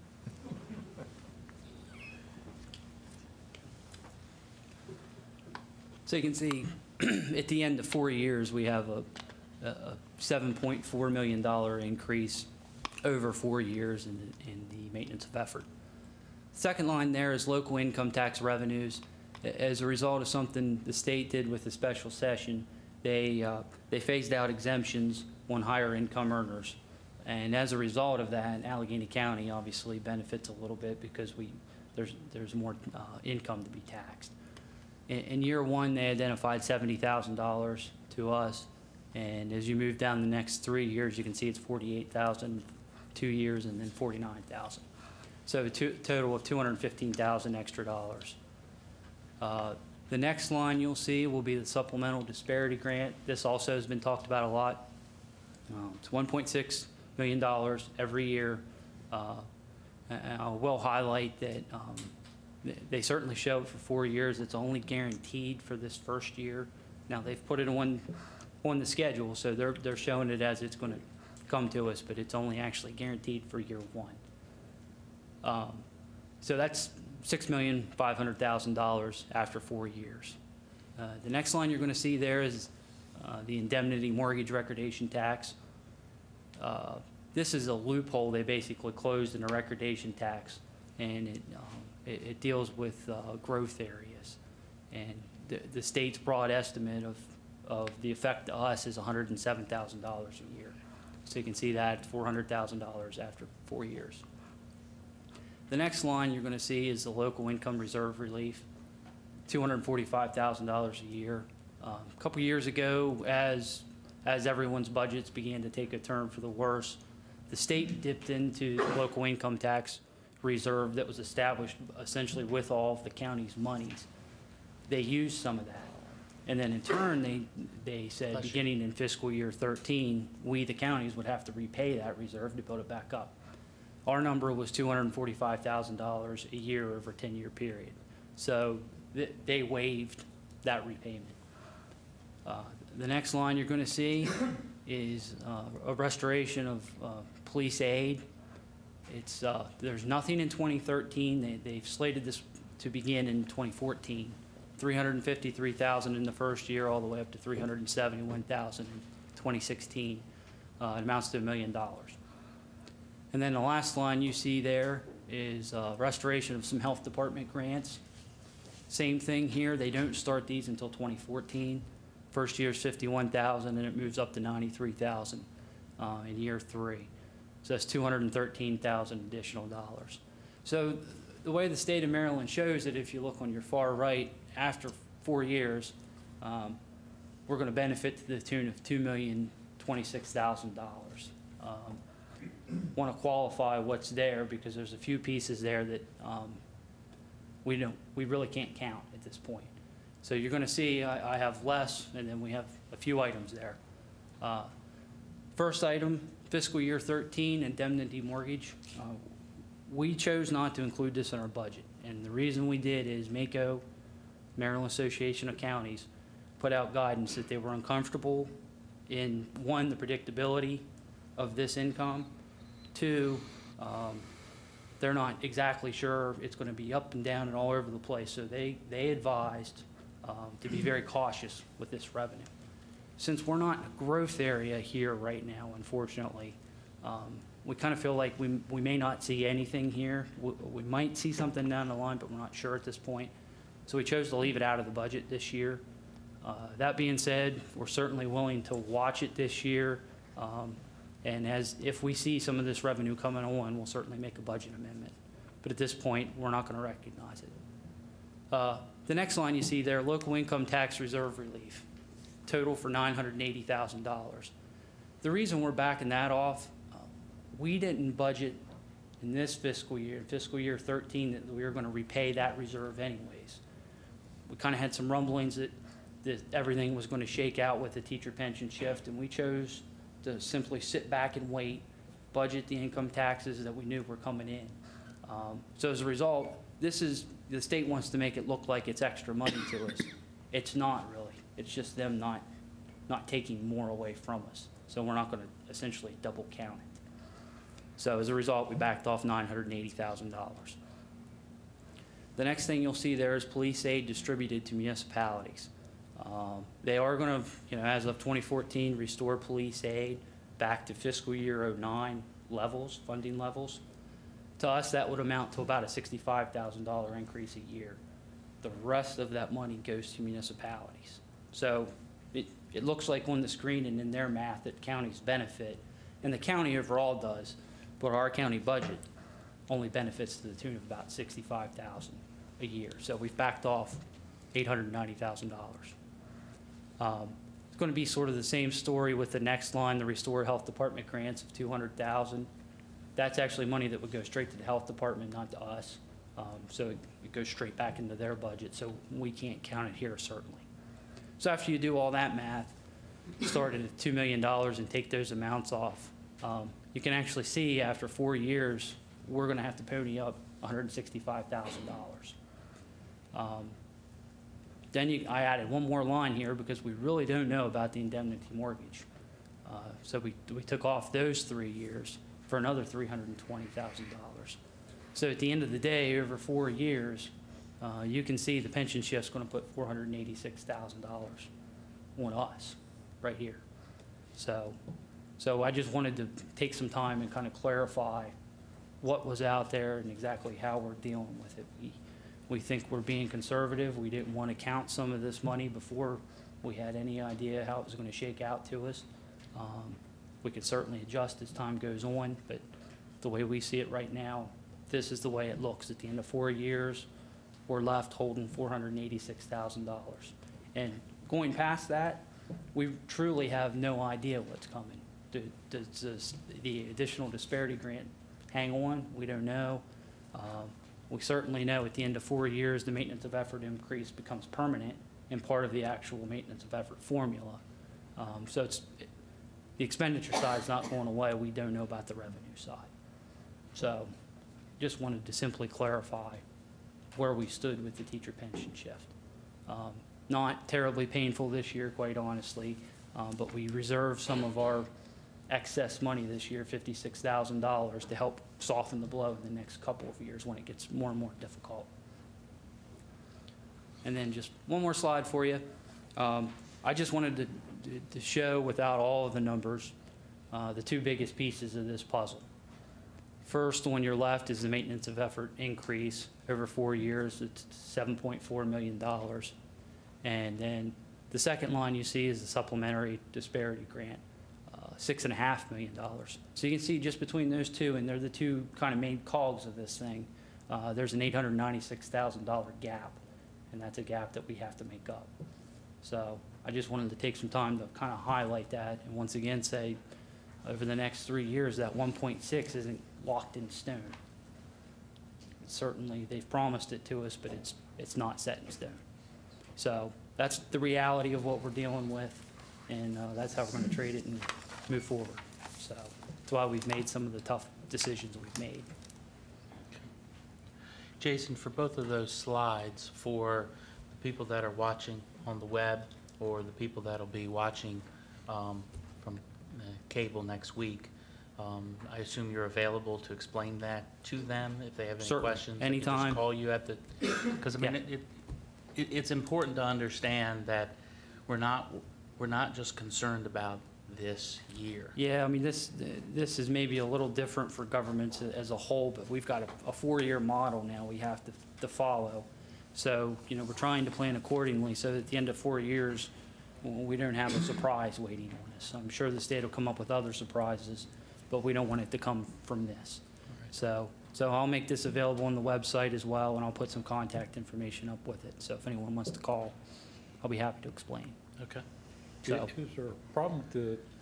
So you can see at the end of 4 years, we have a $7.4 million increase over 4 years in the maintenance of effort. Second line there is local income tax revenues. As a result of something the state did with the special session, they phased out exemptions on higher income earners. And as a result of that, Allegheny County obviously benefits a little bit because there's more income to be taxed. In year one, they identified $70,000 to us. And as you move down the next 3 years, you can see it's $48,000, 2 years, and then $49,000. So a total of $215,000 extra dollars. The next line you'll see will be the supplemental disparity grant. This also has been talked about a lot It's $1.6 million every year. And I will highlight that they certainly show it for 4 years. It's only guaranteed for this first year. Now, they've put it on the schedule, so they're showing it as it's going to come to us, but it's only actually guaranteed for year one. So that's $6,500,000 after 4 years. The next line you're going to see there is the indemnity mortgage recordation tax. This is a loophole they basically closed in a recordation tax, and it deals with growth areas. And the state's broad estimate of the effect to us is $107,000 a year. So you can see that $400,000 after 4 years. The next line you're going to see is the local income reserve relief, $245,000 a year. A couple years ago, as everyone's budgets began to take a turn for the worse, the state dipped into the local income tax reserve that was established essentially with all of the county's monies. They used some of that. And then in turn, they said, beginning in fiscal year 13, we, the counties, would have to repay that reserve to build it back up. Our number was $245,000 a year over a 10-year period. So they waived that repayment. The next line you're going to see is a restoration of police aid. There's nothing in 2013. They've slated this to begin in 2014. $353,000 in the first year, all the way up to $371,000 in 2016. It amounts to $1 million. And then the last line you see there is restoration of some health department grants. Same thing here. They don't start these until 2014. First year is $51,000, and it moves up to $93,000 in year 3. So that's $213,000 additional dollars. So the way the state of Maryland shows it, if you look on your far right, after 4 years, we're going to benefit to the tune of $2,026,000. Want to qualify what's there because there's a few pieces there that we really can't count at this point. So you're going to see I have less, and then we have a few items there. First item, fiscal year 13, indemnity mortgage. We chose not to include this in our budget, and the reason we did is MACO, Maryland Association of Counties, put out guidance that they were uncomfortable in, one, the predictability of this income, two, they're not exactly sure it's going to be up and down and all over the place, so they advised to be very cautious with this revenue. Since we're not in a growth area here right now, unfortunately, we kind of feel like we may not see anything here. We might see something down the line, but we're not sure at this point. So we chose to leave it out of the budget this year. That being said, we're certainly willing to watch it this year. And if we see some of this revenue coming on, we'll certainly make a budget amendment. But at this point, we're not going to recognize it. The next line you see there, local income tax reserve relief, total for $980,000. The reason we're backing that off, we didn't budget in this fiscal year 13, that we were going to repay that reserve anyways. We kind of had some rumblings that everything was going to shake out with the teacher pension shift, and we chose to simply sit back and wait, budget the income taxes that we knew were coming in. So as a result, the state wants to make it look like it's extra money to us. It's not really. It's just them not taking more away from us. So we're not going to essentially double count it. So as a result, we backed off $980,000. The next thing you'll see there is police aid distributed to municipalities. They are going to, as of 2014, restore police aid back to fiscal year 09 levels, funding levels. To us, that would amount to about a $65,000 increase a year. The rest of that money goes to municipalities. So it looks like on the screen and in their math that counties benefit, and the county overall does, but our county budget only benefits to the tune of about $65,000 a year. So we've backed off $890,000. It's going to be sort of the same story with the next line, the Restore Health Department grants of $200,000. That's actually money that would go straight to the health department, not to us. So it goes straight back into their budget, so we can't count it here, certainly. So after you do all that math, started at $2 million and take those amounts off, you can actually see after 4 years, we're going to have to pony up $165,000. Then I added one more line here because we really don't know about the indemnity mortgage. So we took off those 3 years for another $320,000. So at the end of the day, over 4 years, you can see the pension shift's going to put $486,000 on us right here. So I just wanted to take some time and kind of clarify what was out there and exactly how we're dealing with it. We think we're being conservative. We didn't want to count some of this money before we had any idea how it was going to shake out to us. We could certainly adjust as time goes on, but the way we see it right now, this is the way it looks. At the end of 4 years, we're left holding $486,000. And going past that, we truly have no idea what's coming. Does the additional disparity grant hang on? We don't know. We certainly know at the end of 4 years, the maintenance of effort increase becomes permanent and part of the actual maintenance of effort formula. So the expenditure side is not going away. We don't know about the revenue side. So just wanted to simply clarify where we stood with the teacher pension shift. Not terribly painful this year, quite honestly, but we reserved some of our excess money this year, $56,000, to help soften the blow in the next couple of years when it gets more and more difficult. And then just one more slide for you. I just wanted to show, without all of the numbers, the two biggest pieces of this puzzle. First, on your left is the maintenance of effort increase over 4 years. It's $7.4 million. And then the second line you see is the supplementary disparity grant, $6.5 million. So you can see just between those two, and they're the two kind of main cogs of this thing, there's an $896,000 gap, and that's a gap that we have to make up. So I just wanted to take some time to kind of highlight that, and once again say, over the next 3 years, that 1.6 isn't locked in stone. Certainly, they've promised it to us, but it's not set in stone. So that's the reality of what we're dealing with, and that's how we're going to treat it and move forward. So that's why we've made some of the tough decisions we've made. Jason, for both of those slides, for the people that are watching on the web or the people that'll be watching from cable next week, I assume you're available to explain that to them if they have any Certainly. questions. Anytime. They can just call you at the, because I mean, it's important to understand that we're not just concerned about this year. Yeah, I mean, this is maybe a little different for governments as a whole, but we've got a 4-year model now we have to follow. So, you know, we're trying to plan accordingly so that at the end of 4 years, we don't have a surprise waiting on us. I'm sure the state will come up with other surprises, but we don't want it to come from this. So I'll make this available on the website as well, and I'll put some contact information up with it. So if anyone wants to call, I'll be happy to explain. Okay. So, Is there a problem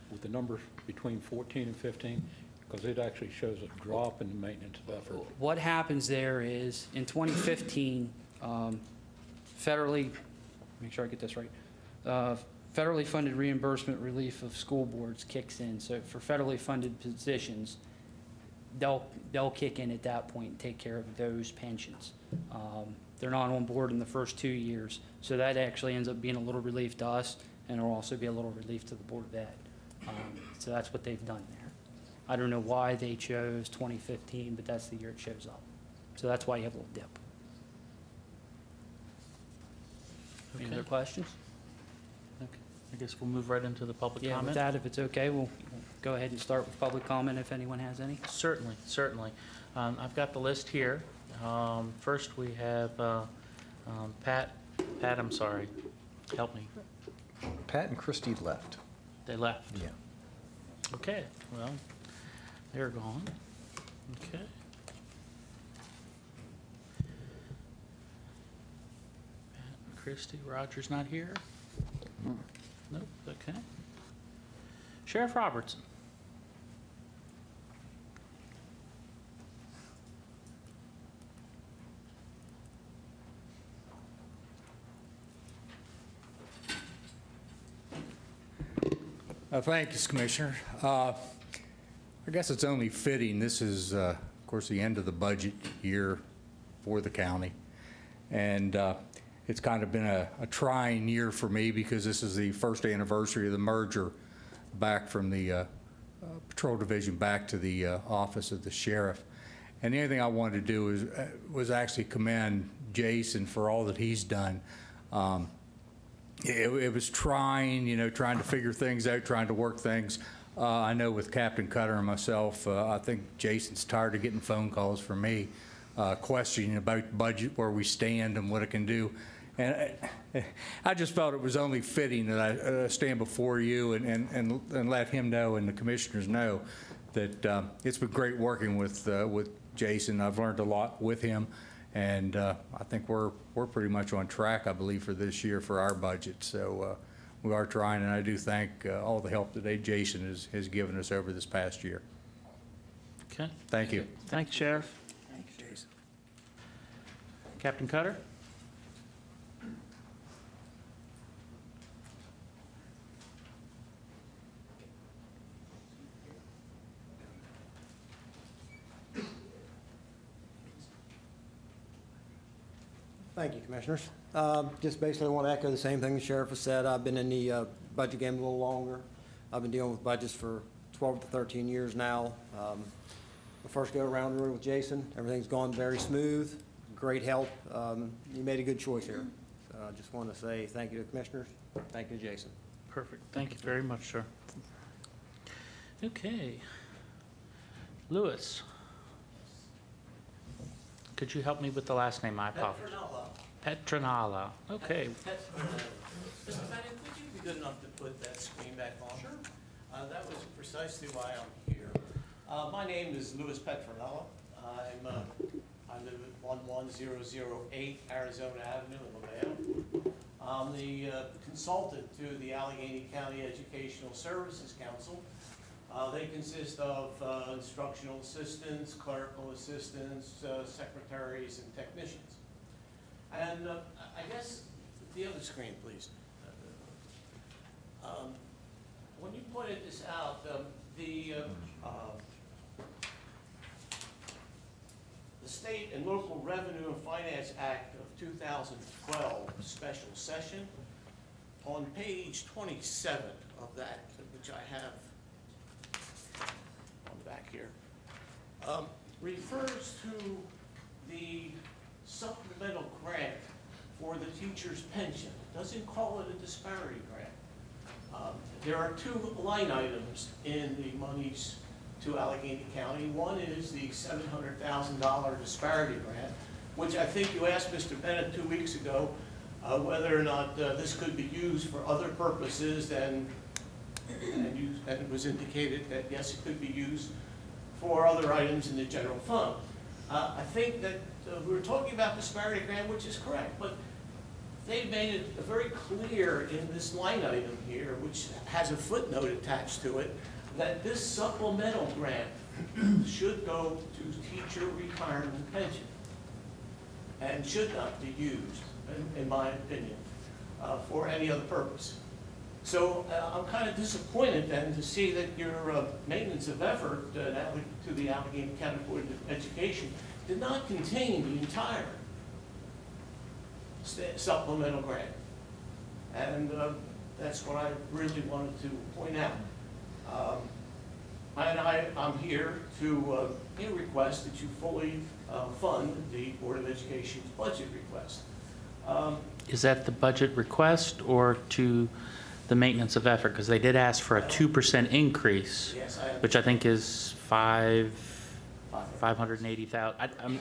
with the numbers between 14 and 15? Because it actually shows a drop in the maintenance of effort. what happens there is, in 2015, federally, make sure I get this right, federally funded reimbursement relief of school boards kicks in. So for federally funded positions, they'll kick in at that point and take care of those pensions. They're not on board in the first 2 years, so that actually ends up being a little relief to us, and it'll also be a little relief to the Board of Ed. So that's what they've done there. I don't know why they chose 2015, but that's the year it shows up. So that's why you have a little dip. Any Okay. other questions? Okay. I guess we'll move right into the public Yeah, with comment. that, if it's okay, we'll go ahead and start with public comment if anyone has any. Certainly, certainly. I've got the list here. First, we have Pat, I'm sorry, help me. Pat and Christie left. They left. Yeah. Okay, well, they're gone. Okay. Pat and Christie, Roger's not here? Nope, okay. Sheriff Robertson. Thank you, Commissioner. I guess it's only fitting. This is, of course, the end of the budget year for the county. And it's kind of been a trying year for me because this is the first anniversary of the merger back from the Patrol Division back to the Office of the Sheriff. And the only thing I wanted to do was actually commend Jason for all that he's done. It was trying, you know, trying to figure things out, trying to work things. I know with Captain Cutter and myself, I think Jason's tired of getting phone calls from me questioning about the budget, where we stand and what it can do. And I just felt it was only fitting that I stand before you and let him know and the commissioners know that it's been great working with Jason. I've learned a lot with him, and I think we're pretty much on track, I believe, for this year for our budget. So we are trying, and I do thank all the help that Jason has given us over this past year. Okay. Thank you. Thank you, Sheriff. Thank you, Jason. Captain Cutter? Thank you, Commissioners. Just basically want to echo the same thing the Sheriff has said. I've been in the budget game a little longer. I've been dealing with budgets for 12 to 13 years now. The first go around with Jason, everything's gone very smooth, great help. You made a good choice here. So I just want to say thank you to the Commissioners. Thank you, Jason. Perfect. Thank you very much, sir. Okay. Lewis. Could you help me with the last name? I apologize. Petronella. Okay. Mr. Bennett, would you be good enough to put that screen back on? Sure. That was precisely why I'm here. My name is Louis Petronella. I live at 11008 Arizona Avenue in Lavelle. I'm the consultant to the Allegheny County Educational Services Council. They consist of instructional assistants, clerical assistants, secretaries, and technicians. And I guess the other screen, please. When you pointed this out, the State and Local Revenue and Finance Act of 2012 special session, on page 27 of that, which I have on the back here, refers to the supplemental grant for the teacher's pension. It doesn't call it a disparity grant. There are two line items in the monies to Allegheny County. One is the $700,000 disparity grant, which I think you asked Mr. Bennett 2 weeks ago whether or not this could be used for other purposes and it was indicated that yes, it could be used for other items in the general fund. I think that we were talking about disparity grant, which is correct, but they made it very clear in this line item here, which has a footnote attached to it, that this supplemental grant should go to teacher retirement pension and should not be used, in my opinion, for any other purpose. So I'm kind of disappointed then to see that your maintenance of effort to the Allegheny County Board of Education did not contain the entire supplemental grant. And that's what I really wanted to point out. And I'm here to request that you fully fund the Board of Education's budget request. Is that the budget request or to the maintenance of effort? Because they did ask for a 2% increase, yes, which I think is 580,000.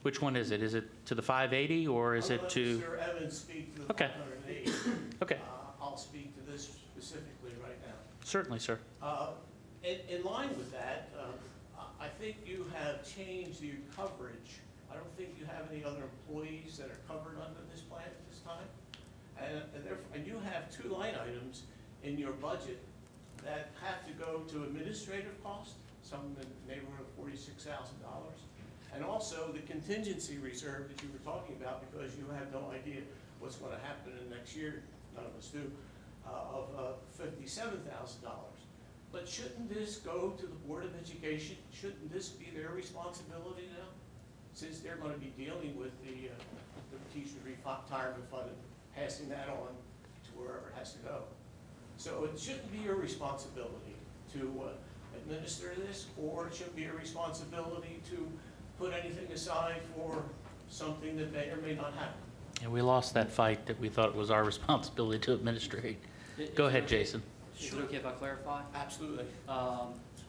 Which one is it? Is it to the 580 or is it to? Sir Evans speak to the Okay. 580. Okay. I'll speak to this specifically right now. Certainly, sir. In line with that, I think you have changed your coverage. I don't think you have any other employees that are covered under this plan at this time. And you have two line items in your budget that have to go to administrative costs, some in the neighborhood of $46,000, and also the contingency reserve that you were talking about because you have no idea what's going to happen in the next year. None of us do. of $57,000. But shouldn't this go to the Board of Education? Shouldn't this be their responsibility now? Since they're going to be dealing with the teacher retirement fund and passing that on to wherever it has to go. So it shouldn't be your responsibility to administer this, or it should be a responsibility to put anything aside for something that may or may not happen. And we lost that fight that we thought was our responsibility to administrate. Go ahead, Jason. Is it okay if I clarify? Absolutely.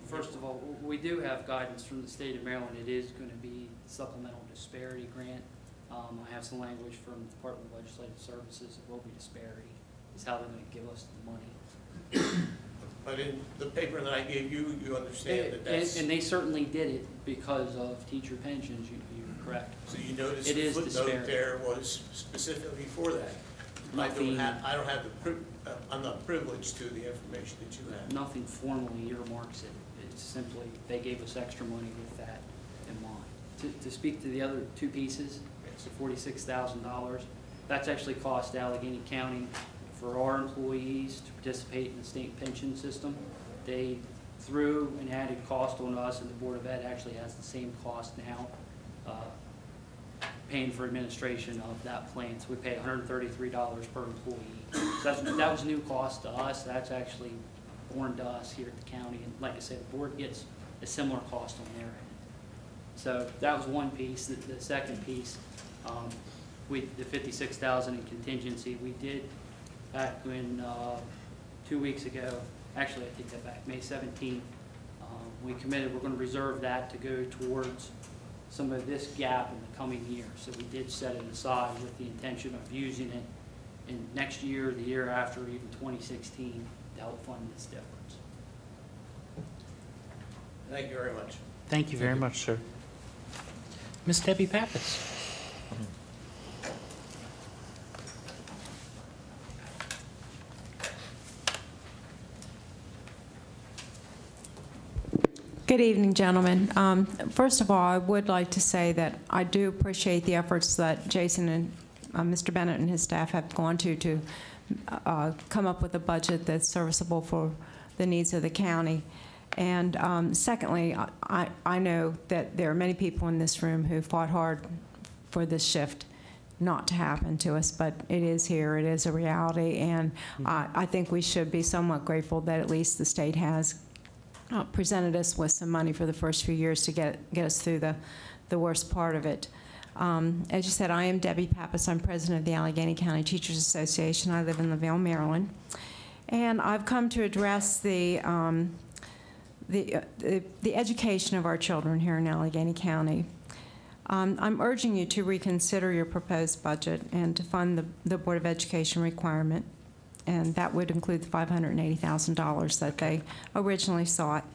First of all, we do have guidance from the state of Maryland. It is going to be supplemental disparity grant. I have some language from the Department of Legislative Services. It will be disparity. Is how they're going to give us the money. But in the paper that I gave you, you understand that that's... And they certainly did it because of teacher pensions, you're correct. So you noticed it the is footnote disparity. there was specifically for that. Nothing, I don't have I'm not privileged to the information that you have. Nothing formally earmarks it. It's simply, they gave us extra money with that in mind. To speak to the other two pieces, it's the $46,000. That's actually cost Allegheny County for our employees to participate in the state pension system. They threw an added cost on us, and the Board of Ed actually has the same cost now, paying for administration of that plan. So we pay $133 per employee. So that was new cost to us. That's actually borne to us here at the county. And like I said, the board gets a similar cost on their end. So that was one piece. The second piece, the $56,000 in contingency, we did back when 2 weeks ago, actually I take that back, May 17th, we committed we're going to reserve that to go towards some of this gap in the coming year. So we did set it aside with the intention of using it in next year, the year after, even 2016, to help fund this difference. Thank you very much. Thank you very much, sir. Ms. Debbie Pappas. Good evening, gentlemen. First of all, I would like to say that I do appreciate the efforts that Jason and Mr. Bennett and his staff have gone to come up with a budget that's serviceable for the needs of the county. And secondly, I know that there are many people in this room who fought hard for this shift not to happen to us, but it is here, it is a reality, and I think we should be somewhat grateful that at least the state has presented us with some money for the first few years to get us through the worst part of it. As you said, I am Debbie Pappas. I'm president of the Allegany County Teachers Association. I live in LaVale, Maryland. And I've come to address the education of our children here in Allegany County. I'm urging you to reconsider your proposed budget and to fund the Board of Education requirement, and that would include the $580,000 that they originally sought.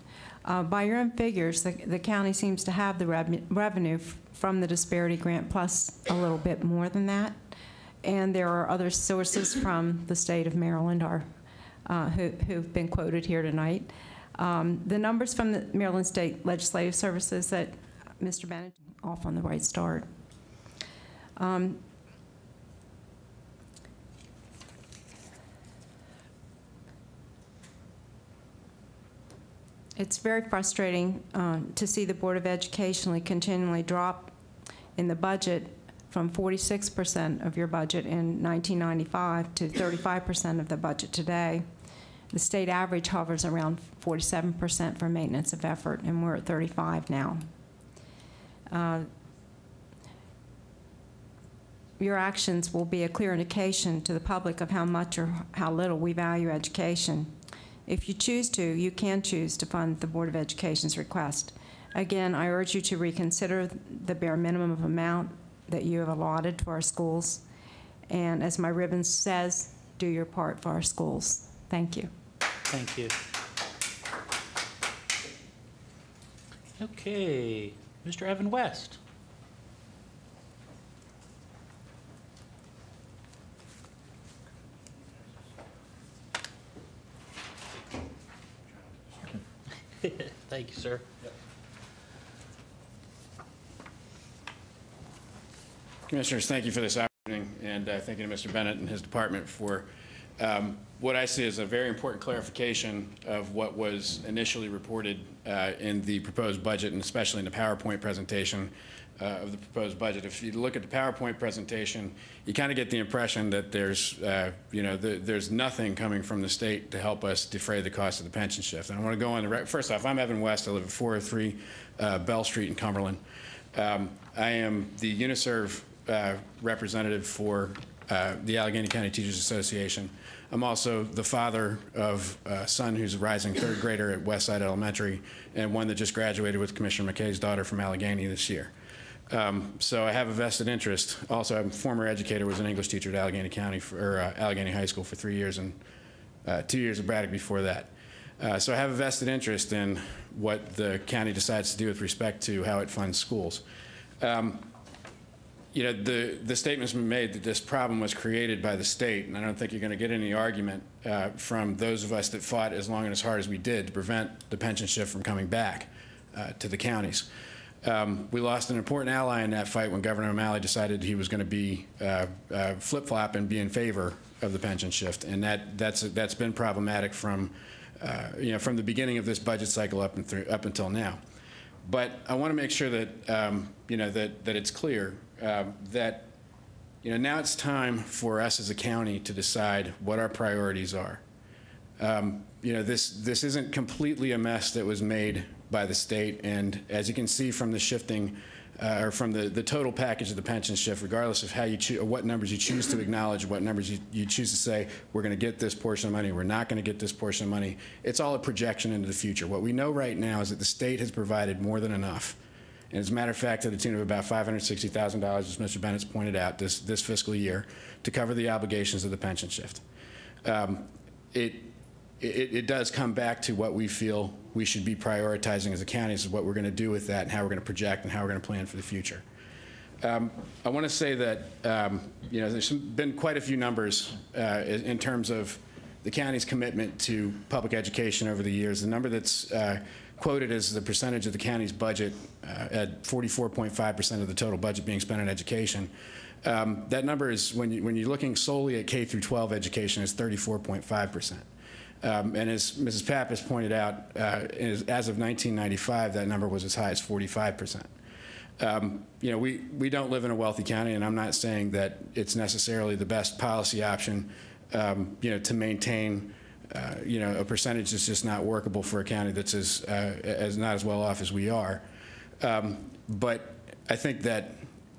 By your own figures, the county seems to have the revenue from the disparity grant plus a little bit more than that, and there are other sources from the state of Maryland who've been quoted here tonight. The numbers from the Maryland State Legislative Services that Mr. Bennett off on the right start. It's very frustrating to see the Board of Education continually drop in the budget from 46% of your budget in 1995 to 35% of the budget today. The state average hovers around 47% for maintenance of effort, and we're at 35 now. Your actions will be a clear indication to the public of how much or how little we value education. If you choose to, you can choose to fund the Board of Education's request. Again, I urge you to reconsider the bare minimum amount that you have allotted to our schools. And as my ribbon says, do your part for our schools. Thank you. Thank you. Okay, Mr. Evan West. Thank you, sir. Yep. Commissioners, thank you for this opportunity, and thank you to Mr. Bennett and his department for What I see is a very important clarification of what was initially reported in the proposed budget, and especially in the PowerPoint presentation of the proposed budget. If you look at the PowerPoint presentation, you kind of get the impression that there's, there's nothing coming from the state to help us defray the cost of the pension shift. And I want to go on the record. First off, I'm Evan West. I live at 403 Bell Street in Cumberland. I am the UNISERV representative for the Allegheny County Teachers Association. I'm also the father of a son who's a rising third grader at Westside Elementary, and one that just graduated with Commissioner McKay's daughter from Allegany this year. So I have a vested interest. Also, I'm a former educator, was an English teacher at Allegheny County, Allegheny High School for 3 years, and 2 years at Braddock before that. So I have a vested interest in what the county decides to do with respect to how it funds schools. The statement's been made that this problem was created by the state, and I don't think you're going to get any argument from those of us that fought as long and as hard as we did to prevent the pension shift from coming back to the counties. We lost an important ally in that fight when Governor O'Malley decided he was going to be flip-flop and be in favor of the pension shift, and that's been problematic from from the beginning of this budget cycle up until now. But I want to make sure that that it's clear that now it's time for us as a county to decide what our priorities are. This isn't completely a mess that was made by the state, and as you can see from the shifting or from the total package of the pension shift, regardless of how you what numbers you choose to acknowledge, what numbers you choose to say, we're going to get this portion of money, we're not going to get this portion of money, it's all a projection into the future. What we know right now is that the state has provided more than enough. And as a matter of fact, to the tune of about $560,000, as Mr. Bennett's pointed out, this fiscal year, to cover the obligations of the pension shift. It does come back to what we feel we should be prioritizing as a county. This is what we're going to do with that, and how we're going to project, and how we're going to plan for the future. I want to say that there's been quite a few numbers in terms of the county's commitment to public education over the years. The number that's quoted as the percentage of the county's budget at 44.5% of the total budget being spent on education. That number is, when you're looking solely at K through 12 education, is 34.5%. And as Mrs. Pappas pointed out, as of 1995, that number was as high as 45%. We don't live in a wealthy county, and I'm not saying that it's necessarily the best policy option, to maintain a percentage that's just not workable for a county that's as not as well off as we are. But I think that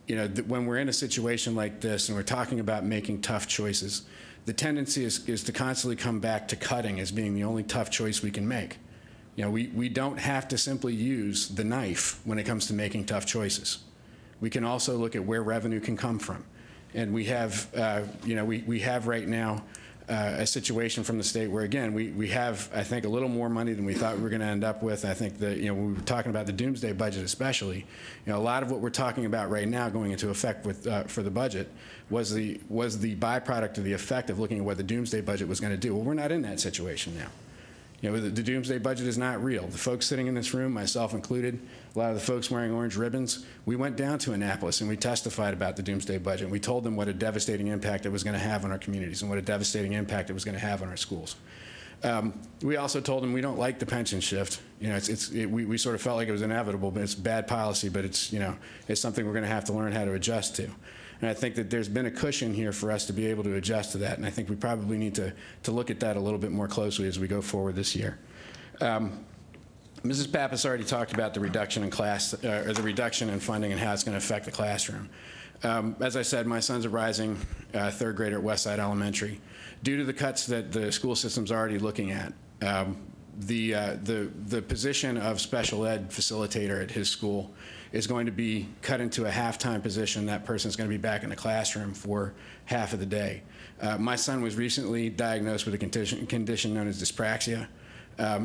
when we're in a situation like this and we're talking about making tough choices, the tendency is to constantly come back to cutting as being the only tough choice we can make. We don't have to simply use the knife when it comes to making tough choices. We can also look at where revenue can come from, and we have we have right now a situation from the state where, again, we have, I think, a little more money than we thought we were going to end up with. I think that, when we were talking about the doomsday budget especially, a lot of what we're talking about right now going into effect with, for the budget was the byproduct of the effect of looking at what the doomsday budget was going to do. Well, we're not in that situation now. The doomsday budget is not real. The folks sitting in this room, myself included, a lot of the folks wearing orange ribbons, we went down to Annapolis and we testified about the doomsday budget. We told them what a devastating impact it was going to have on our communities and what a devastating impact it was going to have on our schools. We also told them we don't like the pension shift. We sort of felt like it was inevitable, but it's bad policy, but it's something we're going to have to learn how to adjust to. And I think that there's been a cushion here for us to be able to adjust to that, and I think we probably need to look at that a little bit more closely as we go forward this year. Mrs. Pappas already talked about the reduction in the reduction in funding and how it's going to affect the classroom. As I said, my son's a rising third grader at Westside Elementary. Due to the cuts that the school system's already looking at, the position of special ed facilitator at his school is going to be cut into a half-time position. That person's going to be back in the classroom for half of the day. My son was recently diagnosed with a condition known as dyspraxia.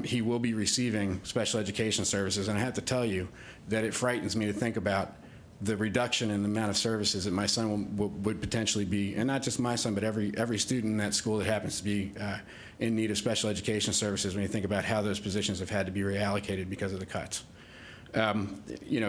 He will be receiving special education services, and I have to tell you that it frightens me to think about the reduction in the amount of services that my son would potentially be, and not just my son, but every student in that school that happens to be in need of special education services, when you think about how those positions have had to be reallocated because of the cuts.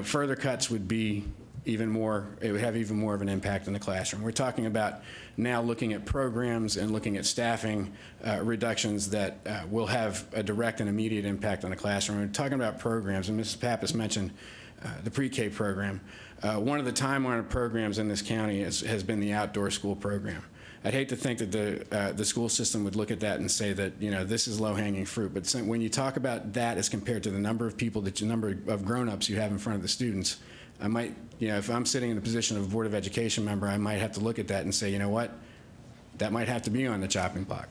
Further cuts would be even more, it would have even more of an impact in the classroom. We're talking about now looking at programs and looking at staffing reductions that will have a direct and immediate impact on the classroom. We're talking about programs, and Mrs. Pappas mentioned the pre-K program. One of the time-honored programs in this county has been the outdoor school program. I'd hate to think that the school system would look at that and say that, you know, this is low-hanging fruit. But when you talk about that as compared to the number of people, the number of grown-ups you have in front of the students, I might, you know, if I'm sitting in the position of a Board of Education member, I might have to look at that and say, you know what, that might have to be on the chopping block.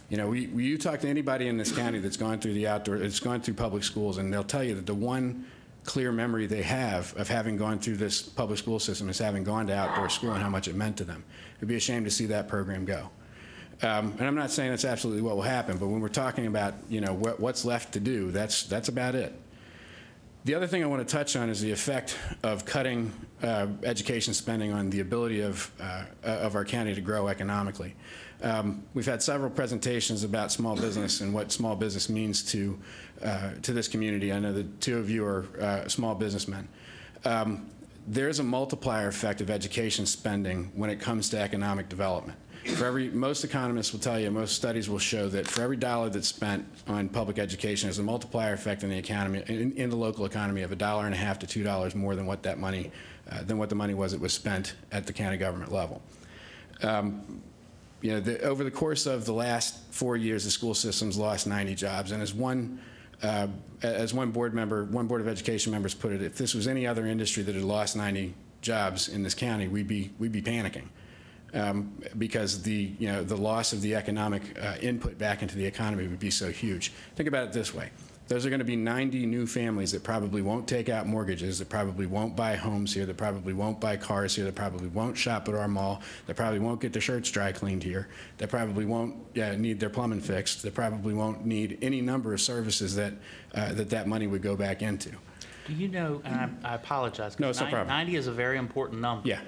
You know, you talk to anybody in this county that's gone through that's gone through public schools, and they'll tell you that the one clear memory they have of having gone through this public school system is having gone to outdoor school and how much it meant to them. It'd be a shame to see that program go. And I'm not saying that's absolutely what will happen, but when we're talking about, you know, what's left to do, that's about it. The other thing I want to touch on is the effect of cutting education spending on the ability of our county to grow economically. We've had several presentations about small business and what small business means to this community. I know the two of you are small businessmen. There's a multiplier effect of education spending when it comes to economic development. Most economists will tell you, most studies will show that for every dollar that's spent on public education, there's a multiplier effect in the economy, in the local economy, of $1.50 to $2 more than what that money, than what the money was that was spent at the county government level. You know, over the course of the last 4 years, the school system's lost 90 jobs, and as one board of education members put it, if this was any other industry that had lost 90 jobs in this county, we'd be panicking. Because the loss of the economic input back into the economy would be so huge. Think about it this way. Those are going to be 90 new families that probably won't take out mortgages, that probably won't buy homes here, that probably won't buy cars here, that probably won't shop at our mall, that probably won't get their shirts dry cleaned here, that probably won't need their plumbing fixed, that probably won't need any number of services that that money would go back into. Do you know, and I apologize, No, it's no problem. 90 is a very important number. Yeah.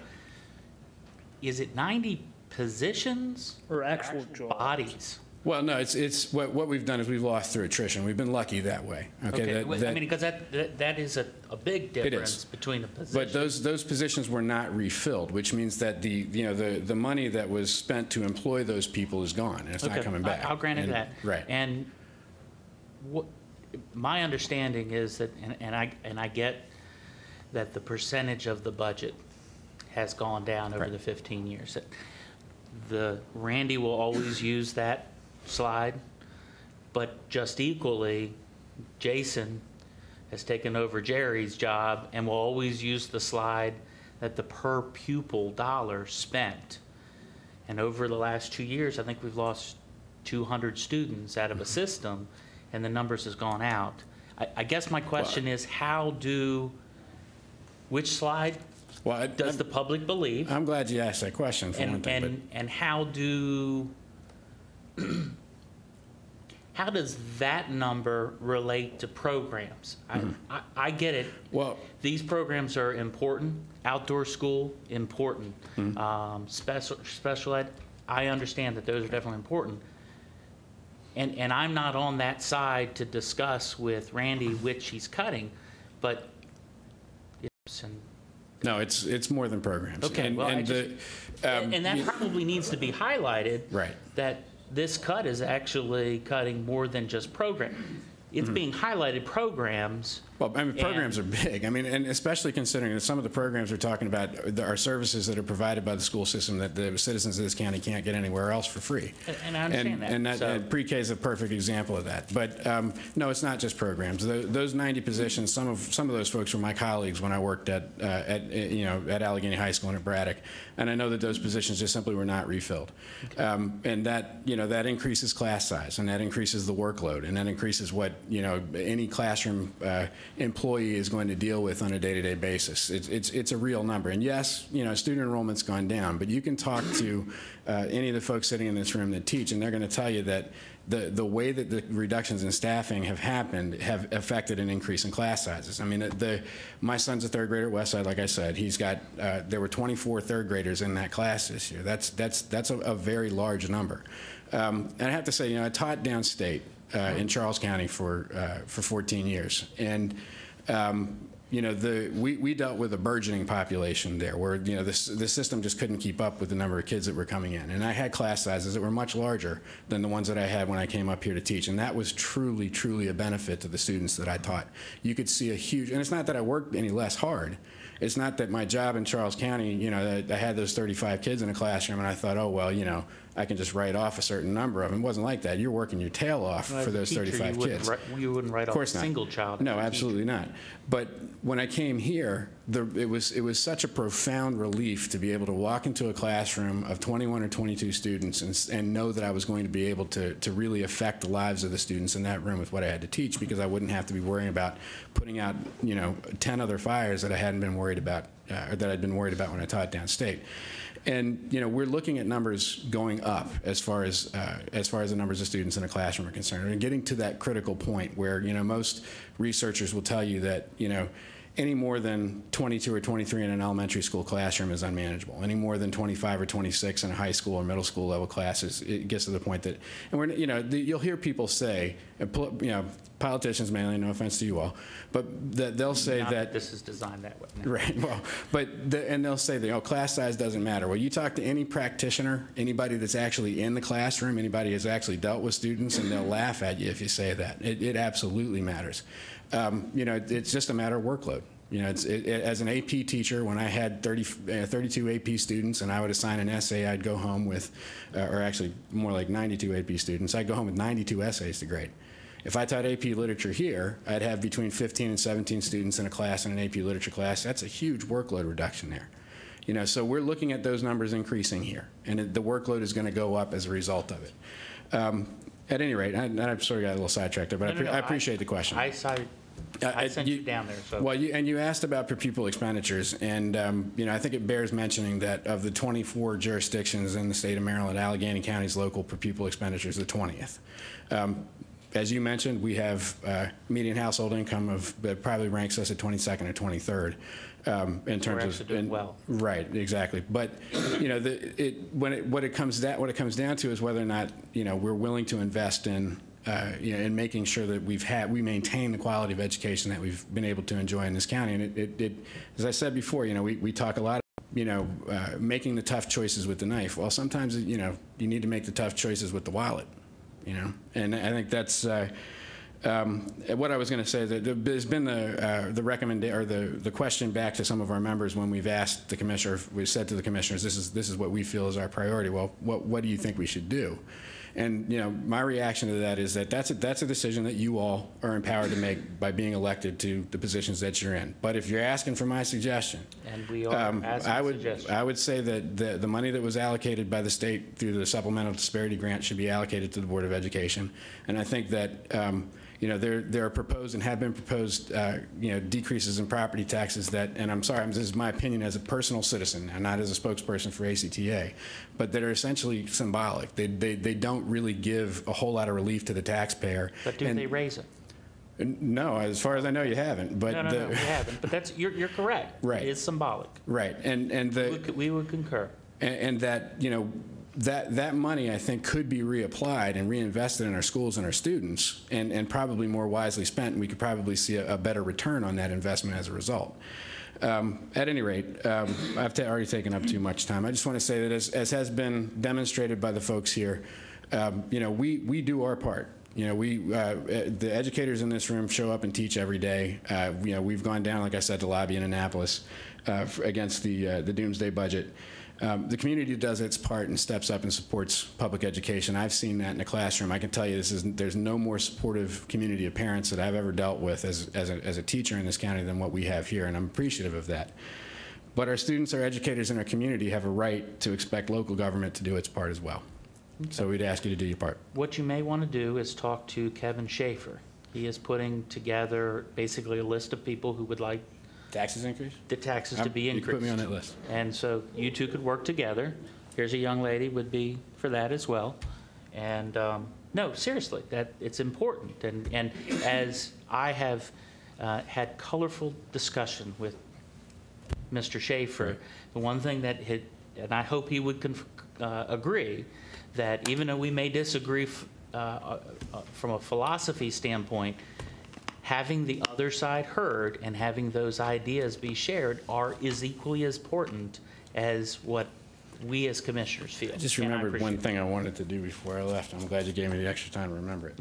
Is it 90 positions Or actual jobs? bodies? Well, no, it's what we've done is we've lost through attrition. We've been lucky that way. Okay, I mean, because that is a big difference between the positions. But those positions were not refilled, which means that the money that was spent to employ those people is gone, and it's not coming back. I'll grant it that. Right. And my understanding is that, and I get that the percentage of the budget has gone down over the 15 years. Randy will always use that slide, but just equally, Jason has taken over Jerry's job and will always use the slide that the per pupil dollar spent. And over the last 2 years, I think we've lost 200 students out of a system, and the numbers has gone out. I guess my question is, which slide does the public believe? I'm glad you asked that question for one thing. And how does that number relate to programs? I get it. Well, these programs are important. Outdoor school, important. Special ed, I understand that those are definitely important. And I'm not on that side to discuss with Randy which he's cutting, but no, it's more than programs. Okay, and that probably needs to be highlighted. Right. That this cut is actually cutting more than just program. It's being highlighted programs. Well, I mean, programs are big. I mean, and especially considering that some of the programs we're talking about are services that are provided by the school system that the citizens of this county can't get anywhere else for free. And I understand that. And pre-K is a perfect example of that. But no, it's not just programs. Those 90 positions, some of those folks were my colleagues when I worked at Allegany High School and at Braddock, and I know that those positions just simply were not refilled. Okay. And that increases class size, and that increases the workload, and that increases what any classroom employee is going to deal with on a day-to-day basis. It's a real number. And yes, student enrollment's gone down, but you can talk to any of the folks sitting in this room that teach, and they're going to tell you that the way that the reductions in staffing have happened have affected an increase in class sizes. I mean, my son's a third grader at Westside, like I said. He's got, there were 24 third graders in that class this year. That's a very large number. And I have to say, I taught downstate in Charles County for 14 years. And you know, we dealt with a burgeoning population there where, you know, the system just couldn't keep up with the number of kids that were coming in. And I had class sizes that were much larger than the ones that I had when I came up here to teach. And that was truly, truly a benefit to the students that I taught. You could see a huge, and it's not that I worked any less hard. It's not that my job in Charles County, you know, I had those 35 kids in a classroom and I thought, oh, well, you know, I can just write off a certain number of them. It wasn't like that. You're working your tail off for those 35 kids. You wouldn't write off a single child. No, absolutely not. But when I came here, it was such a profound relief to be able to walk into a classroom of 21 or 22 students and know that I was going to be able to really affect the lives of the students in that room with what I had to teach, because I wouldn't have to be worrying about putting out, you know, 10 other fires that I hadn't been worried about, or that I'd been worried about when I taught downstate. And, you know, we're looking at numbers going up as far as the numbers of students in a classroom are concerned, and getting to that critical point where, you know, most researchers will tell you that, you know, any more than 22 or 23 in an elementary school classroom is unmanageable. Any more than 25 or 26 in a high school or middle school level classes, it gets to the point that, and we're, you know, you'll hear people say, you know, politicians mainly, no offense to you all, but they'll say that this is designed that way. No. Right. Well, and they'll say that, you know, class size doesn't matter. Well, you talk to any practitioner, anybody that's actually in the classroom, anybody who's actually dealt with students, and they'll laugh at you if you say that. It absolutely matters. You know, it's just a matter of workload. You know, as an AP teacher, when I had 32 AP students and I would assign an essay, I'd go home with, or actually more like 92 AP students, I'd go home with 92 essays to grade. If I taught AP Literature here, I'd have between 15 and 17 students in a class, in an AP Literature class. That's a huge workload reduction there. You know, so we're looking at those numbers increasing here, and the workload is going to go up as a result of it. At any rate, I've sort of got a little sidetracked there, but I appreciate the question. I sent you down there. So. Well, you asked about per pupil expenditures, and you know, I think it bears mentioning that of the 24 jurisdictions in the state of Maryland, Allegany County's local per pupil expenditures are the 20th. As you mentioned, we have median household income that probably ranks us at 22nd or 23rd in terms of doing well. Right, exactly. But you know, what it comes down to is whether or not, you know, we're willing to invest in you know, in making sure that we maintain the quality of education that we've been able to enjoy in this county. And as I said before, you know, we talk a lot about, you know, making the tough choices with the knife. Well, sometimes, you know, you need to make the tough choices with the wallet. You know, and I think that's what I was going to say. That there's been the question back to some of our members when we've asked the commissioner. We said to the commissioners, this is what we feel is our priority. Well, what do you think we should do? And you know, my reaction to that is that that's a decision that you all are empowered to make by being elected to the positions that you're in. But if you're asking for my suggestion, and we are asking I would say that the money that was allocated by the state through the supplemental disparity grant should be allocated to the Board of Education. And I think that you know, there are proposed and have been proposed you know, decreases in property taxes that, and I'm sorry, this is my opinion as a personal citizen and not as a spokesperson for ACTA, but that are essentially symbolic. They don't really give a whole lot of relief to the taxpayer. But do they raise it? No, as far as I know, you haven't. But no, we haven't. But that's you're correct. Right. It is symbolic. Right, and we would concur. And that, you know, that money, I think, could be reapplied and reinvested in our schools and our students, and probably more wisely spent, and we could probably see a better return on that investment as a result. At any rate, I've already taken up too much time. I just want to say that as has been demonstrated by the folks here, you know, we do our part. You know, the educators in this room show up and teach every day. You know, we've gone down, like I said, to lobby in Annapolis against the doomsday budget. The community does its part and steps up and supports public education. I've seen that in the classroom. I can tell you there's no more supportive community of parents that I've ever dealt with as a teacher in this county than what we have here, and I'm appreciative of that. But our students, our educators in our community have a right to expect local government to do its part as well. Okay. So we'd ask you to do your part. What you may want to do is talk to Kevin Schaefer. He is putting together basically a list of people who would like taxes increase? The taxes to be increased. You put me on that list. And so you two could work together. Here's a young lady would be for that as well. And no, seriously, that it's important. And as I have had colorful discussion with Mr. Schaefer, right. The one thing that and I hope he would agree, that even though we may disagree from a philosophy standpoint, having the other side heard and having those ideas be shared is equally as important as what we as commissioners feel. I just And remembered one appreciate thing I wanted to do before I left. I'm glad you gave me the extra time to remember it.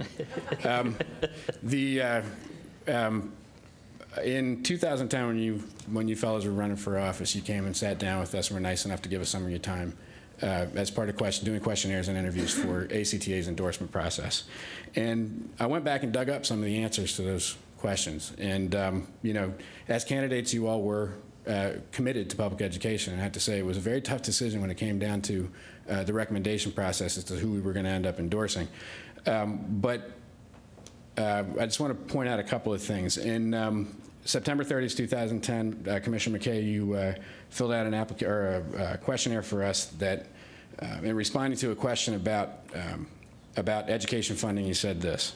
In 2010, when you fellows were running for office, you came and sat down with us and were nice enough to give us some of your time as part of doing questionnaires and interviews for ACTA's endorsement process. And I went back and dug up some of the answers to those questions. And, you know, as candidates, you all were committed to public education. And I have to say, it was a very tough decision when it came down to the recommendation process as to who we were going to end up endorsing. But I just want to point out a couple of things. In September 30th, 2010, Commissioner McKay, you filled out a questionnaire for us that, in responding to a question about education funding, you said this.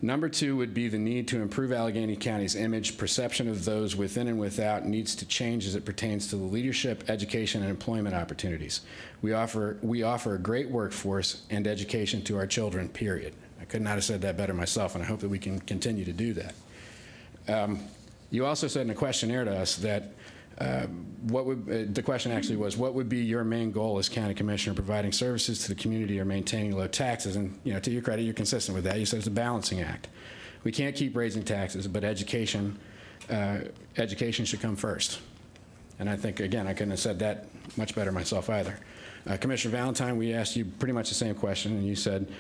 Number 2 would be the need to improve Allegheny County's image. Perception of those within and without needs to change as it pertains to the leadership, education, and employment opportunities. We offer a great workforce and education to our children, period. I could not have said that better myself, and I hope that we can continue to do that. You also said in a questionnaire to us that the question actually was, what would be your main goal as county commissioner, providing services to the community or maintaining low taxes? And, you know, to your credit, you're consistent with that. You said it's a balancing act. We can't keep raising taxes, but education should come first. And I think, again, I couldn't have said that much better myself either. Commissioner Valentine, we asked you pretty much the same question, and you said,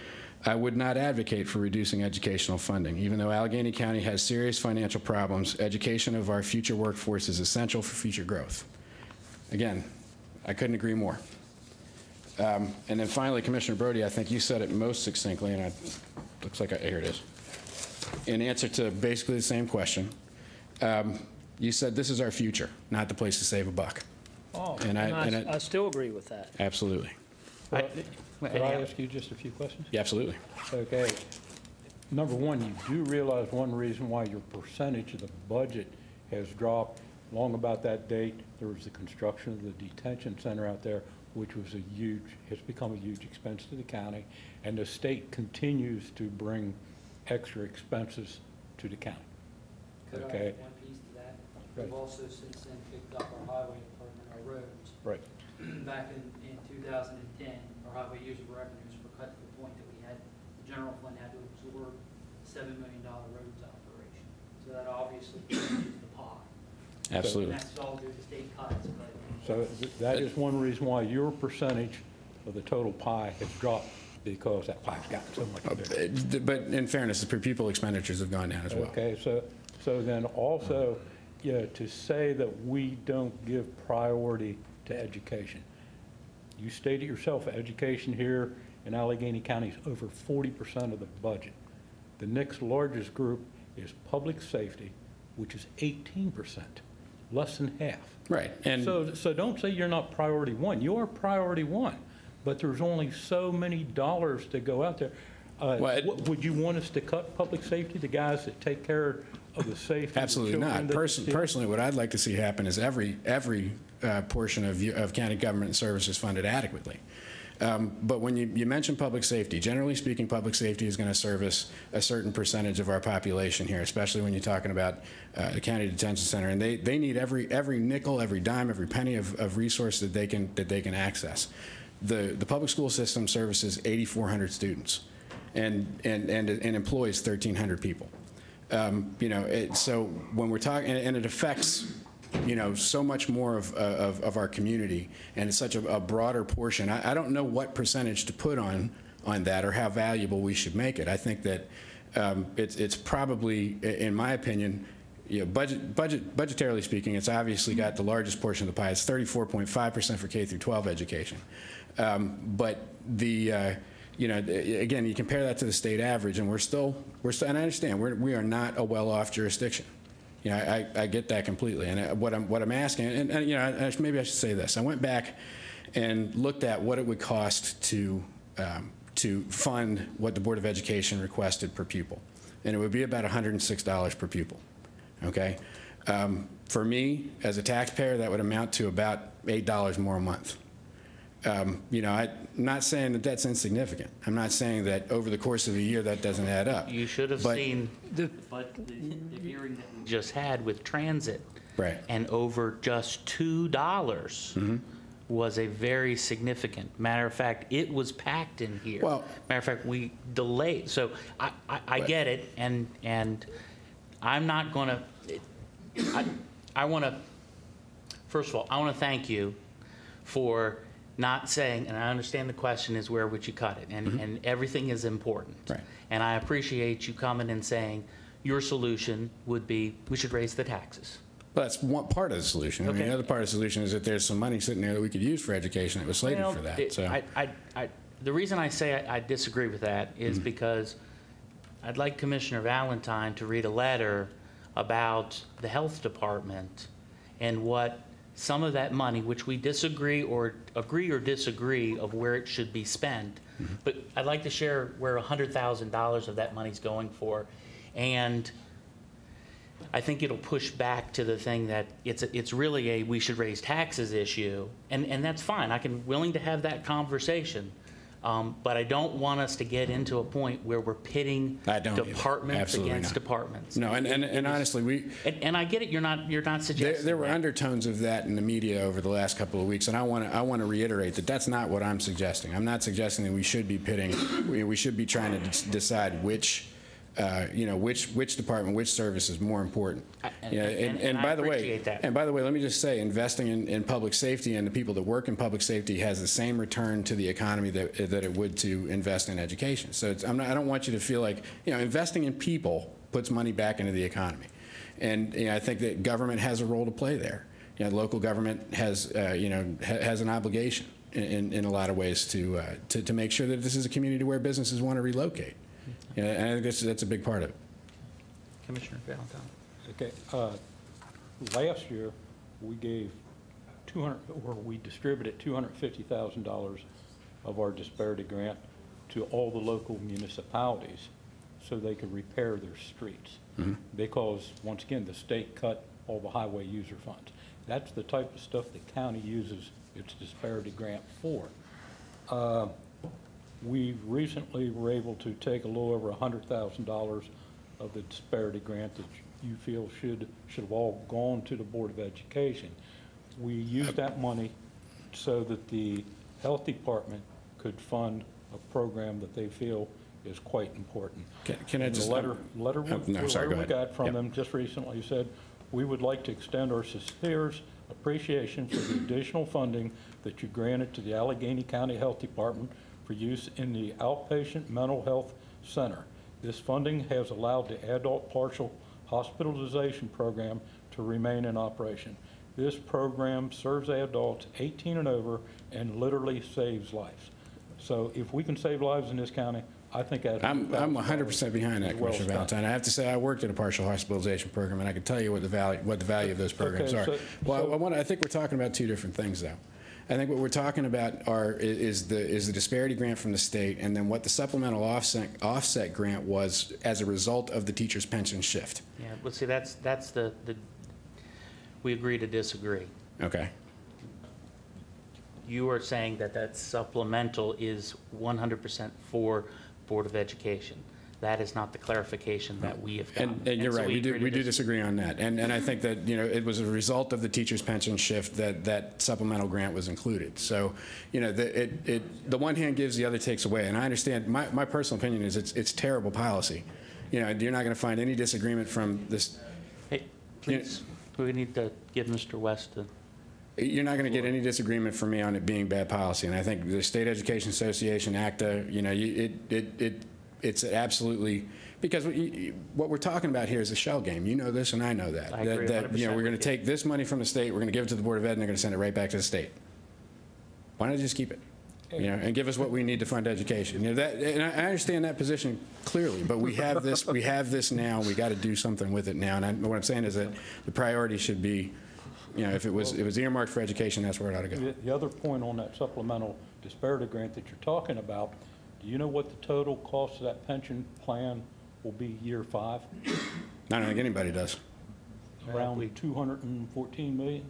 I would not advocate for reducing educational funding. Even though Allegheny County has serious financial problems, education of our future workforce is essential for future growth. Again, I couldn't agree more. And then finally, Commissioner Brody, I think you said it most succinctly, and it looks like here it is. In answer to basically the same question, you said this is our future, not the place to save a buck. Oh, and I still agree with that. Absolutely. Could I ask you just a few questions? Yeah, absolutely. Okay. Number one, you do realize one reason why your percentage of the budget has dropped. Long about that date, there was the construction of the detention center out there, which was has become a huge expense to the county, and the state continues to bring extra expenses to the county. Could okay. I add one piece to that? Right. We've also since then picked up our highway department, our roads. Right. Back in 2010, our highway user revenues were cut to the point that the general fund had to absorb $7 million roads operation. So that obviously changes the pie. Absolutely. And that's all due to state cuts. But So that is one reason why your percentage of the total pie has dropped, because that pie's gotten so much bigger. But in fairness, the per pupil expenditures have gone down as well. Okay, so then also, to say that we don't give priority to education. You stated yourself, education here in Allegheny County is over 40% of the budget. The next largest group is public safety, which is 18%, less than half. Right. And so don't say you're not priority one. You are priority one, but there's only so many dollars to go out there. Would you want us to cut public safety, the guys that take care of the safety? Absolutely not. Personally, what I'd like to see happen is every portion of county government services funded adequately. But when you mention public safety, generally speaking, public safety is going to service a certain percentage of our population here, especially when you're talking about the county detention center, and they need every nickel, every dime, every penny of resource that they can access. The public school system services 8,400 students, and employs 1,300 people. So when we're talking, and it affects, so much more of our community, and it's such a broader portion. I don't know what percentage to put on that, or how valuable we should make it. I think that it's probably, in my opinion, budgetarily speaking, it's obviously got the largest portion of the pie. It's 34.5% for K through 12 education, but again, you compare that to the state average, and we're still, and I understand we are not a well-off jurisdiction. I get that completely. And what I'm asking, and maybe I should say this: I went back and looked at what it would cost to fund what the Board of Education requested per pupil, and it would be about $106 per pupil. Okay, for me as a taxpayer, that would amount to about $8 more a month. You know, I'm not saying that that's insignificant. I'm not saying that over the course of a year that doesn't add up. You should have But seen the hearing that we just had with transit. Right. And over just $2 was a very significant. Matter of fact, it was packed in here. Well, matter of fact, we delayed. So I get it, and I'm not going to. I want to. First of all, I want to thank you for not saying, and I understand the question is where would you cut it, and everything is important. Right. And I appreciate you coming and saying your solution would be we should raise the taxes. Well, that's one part of the solution. I mean, the other part of the solution is that there's some money sitting there that we could use for education that was slated for that. So The reason I say I disagree with that is because I'd like Commissioner Valentine to read a letter about the health department and what some of that money, which we disagree or agree or disagree of where it should be spent, but I'd like to share where $100,000 of that money's going for. And I think it'll push back to the thing that it's really a we should raise taxes issue, and that's fine. I'm willing to have that conversation, but I don't want us to get into a point where we're pitting departments against departments. No, and honestly, and I get it. You're not suggesting there were undertones of that in the media over the last couple of weeks, and I want to reiterate that that's not what I'm suggesting. I'm not suggesting that we should be pitting. We should be trying to decide which. Which department, which by the way, let me just say, investing in public safety and the people that work in public safety has the same return to the economy that it would to invest in education. So I don't want you to feel like, investing in people puts money back into the economy, and I think that government has a role to play there. Local government has an obligation in a lot of ways to make sure that this is a community where businesses want to relocate. And I think that's a big part of it. Commissioner Valentine. Okay. Last year, we gave we distributed $250,000 of our disparity grant to all the local municipalities so they could repair their streets. Because, once again, the state cut all the highway user funds. That's the type of stuff the county uses its disparity grant for. We recently were able to take a little over $100,000 of the disparity grant that you feel should have all gone to the Board of Education. We used that money so that the health department could fund a program that they feel is quite important. Can I just the letter we got from them just recently said, we would like to extend our sincere appreciation for the additional funding that you granted to the Allegany County Health Department for use in the outpatient mental health center. This funding has allowed the adult partial hospitalization program to remain in operation. This program serves adults 18 and over and literally saves lives. So if we can save lives in this county, I think I'm 100% behind that, Commissioner Valentine. I have to say I worked at a partial hospitality program, and I can tell you what the value of those programs are. I think we're talking about two different things, though. I think what we're talking about is the disparity grant from the state, and then what the supplemental offset grant was as a result of the teacher's pension shift. Yeah, well, see, that's the we agree to disagree. Okay. You are saying that supplemental is 100% for Board of Education. That is not the clarification that we have gotten. And you're right, we do disagree on that. And I think that, it was a result of the teacher's pension shift that supplemental grant was included. So, the one hand gives, the other takes away. And I understand, my personal opinion is it's terrible policy. You're not going to find any disagreement from this. Hey, please, we need to give Mr. West a... You're not going to get any disagreement from me on it being bad policy. And I think the State Education Association, ACTA, it's absolutely, because what we're talking about here is a shell game. You know this, and I know that. I agree 100% we're going to take this money from the state, we're going to give it to the Board of Ed, and they're going to send it right back to the state. Why not just keep it? And give us what we need to fund education. And I understand that position clearly, but we have this. We have this now. We got to do something with it now. And what I'm saying is that the priority should be, if it was earmarked for education, that's where it ought to go. The other point on that supplemental disparity grant that you're talking about. Do you know what the total cost of that pension plan will be year 5? I don't think anybody does. Around $214 million.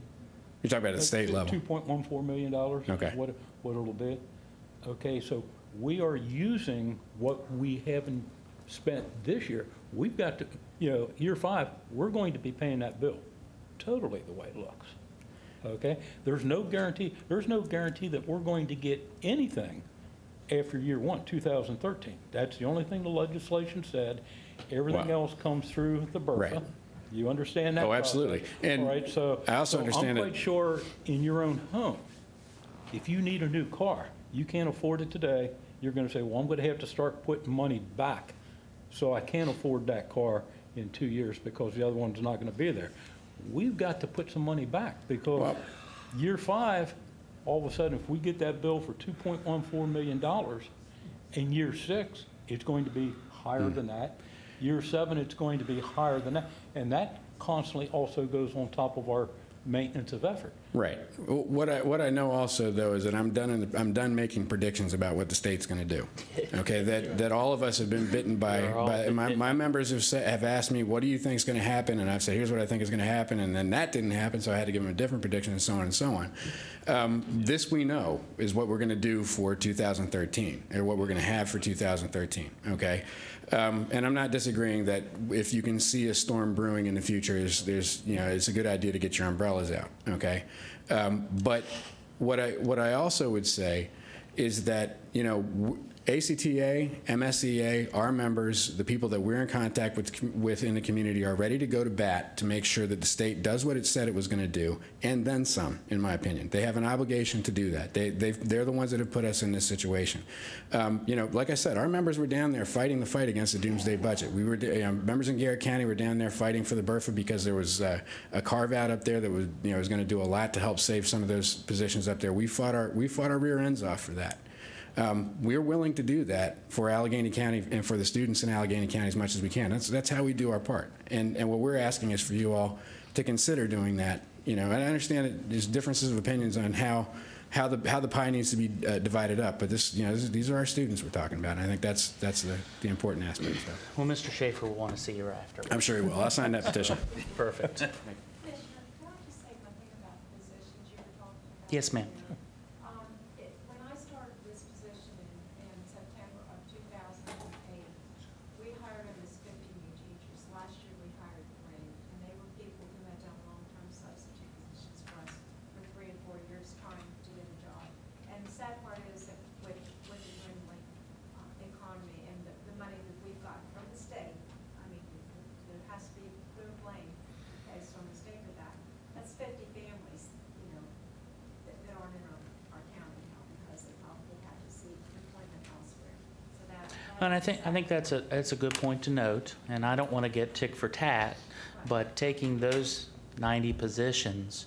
You're talking about at the state level. $2.14 million. Okay. what it'll be. Okay, so we are using what we haven't spent this year. We've got to, year 5, we're going to be paying that bill totally the way it looks. Okay? There's no guarantee that we're going to get anything after year 1, 2013. That's the only thing the legislation said. Everything else comes through the BRFA. Right. You understand that? Oh, absolutely. Process? And all right, so I also understand I'm quite sure in your own home, if you need a new car, you can't afford it today, you're going to say, well, I'm going to have to start putting money back so I can't afford that car in 2 years because the other one's not going to be there. We've got to put some money back because year 5, all of a sudden, if we get that bill for $2.14 million, in year 6, it's going to be higher than that. Year 7, it's going to be higher than that. And that constantly also goes on top of our maintenance of effort. Right. What I know also, though, is that I'm done making predictions about what the state's going to do. Okay, that all of us have been bitten by my members have asked me, what do you think is going to happen? And I've said, here's what I think is going to happen, and then that didn't happen, so I had to give them a different prediction, and so on and so on. This we know is what we're going to do for 2013, or what we're going to have for 2013. Okay. And I'm not disagreeing that if you can see a storm brewing in the future, it's a good idea to get your umbrellas out, okay? But what I also would say is that, ACTA, MSEA, our members, the people that we're in contact with in the community are ready to go to bat to make sure that the state does what it said it was going to do, and then some, in my opinion. They have an obligation to do that. They're the ones that have put us in this situation. Like I said, our members were down there fighting the fight against the doomsday budget. We were, members in Garrett County were down there fighting for the BRFA because there was a carve-out up there that was, was going to do a lot to help save some of those positions up there. We fought our rear ends off for that. We're willing to do that for Allegany County and for the students in Allegany County as much as we can. That's how we do our part. And what we're asking is for you all to consider doing that. And I understand that there's differences of opinions on how the pie needs to be divided up. But these are our students we're talking about. And I think that's the important aspect of that. Well, Mr. Schaefer will want to see you after. I'm sure he will. I'll sign that petition. Perfect. Yes, ma'am. And I think that's a good point to note, and I don't want to get tick for tat, but taking those 90 positions,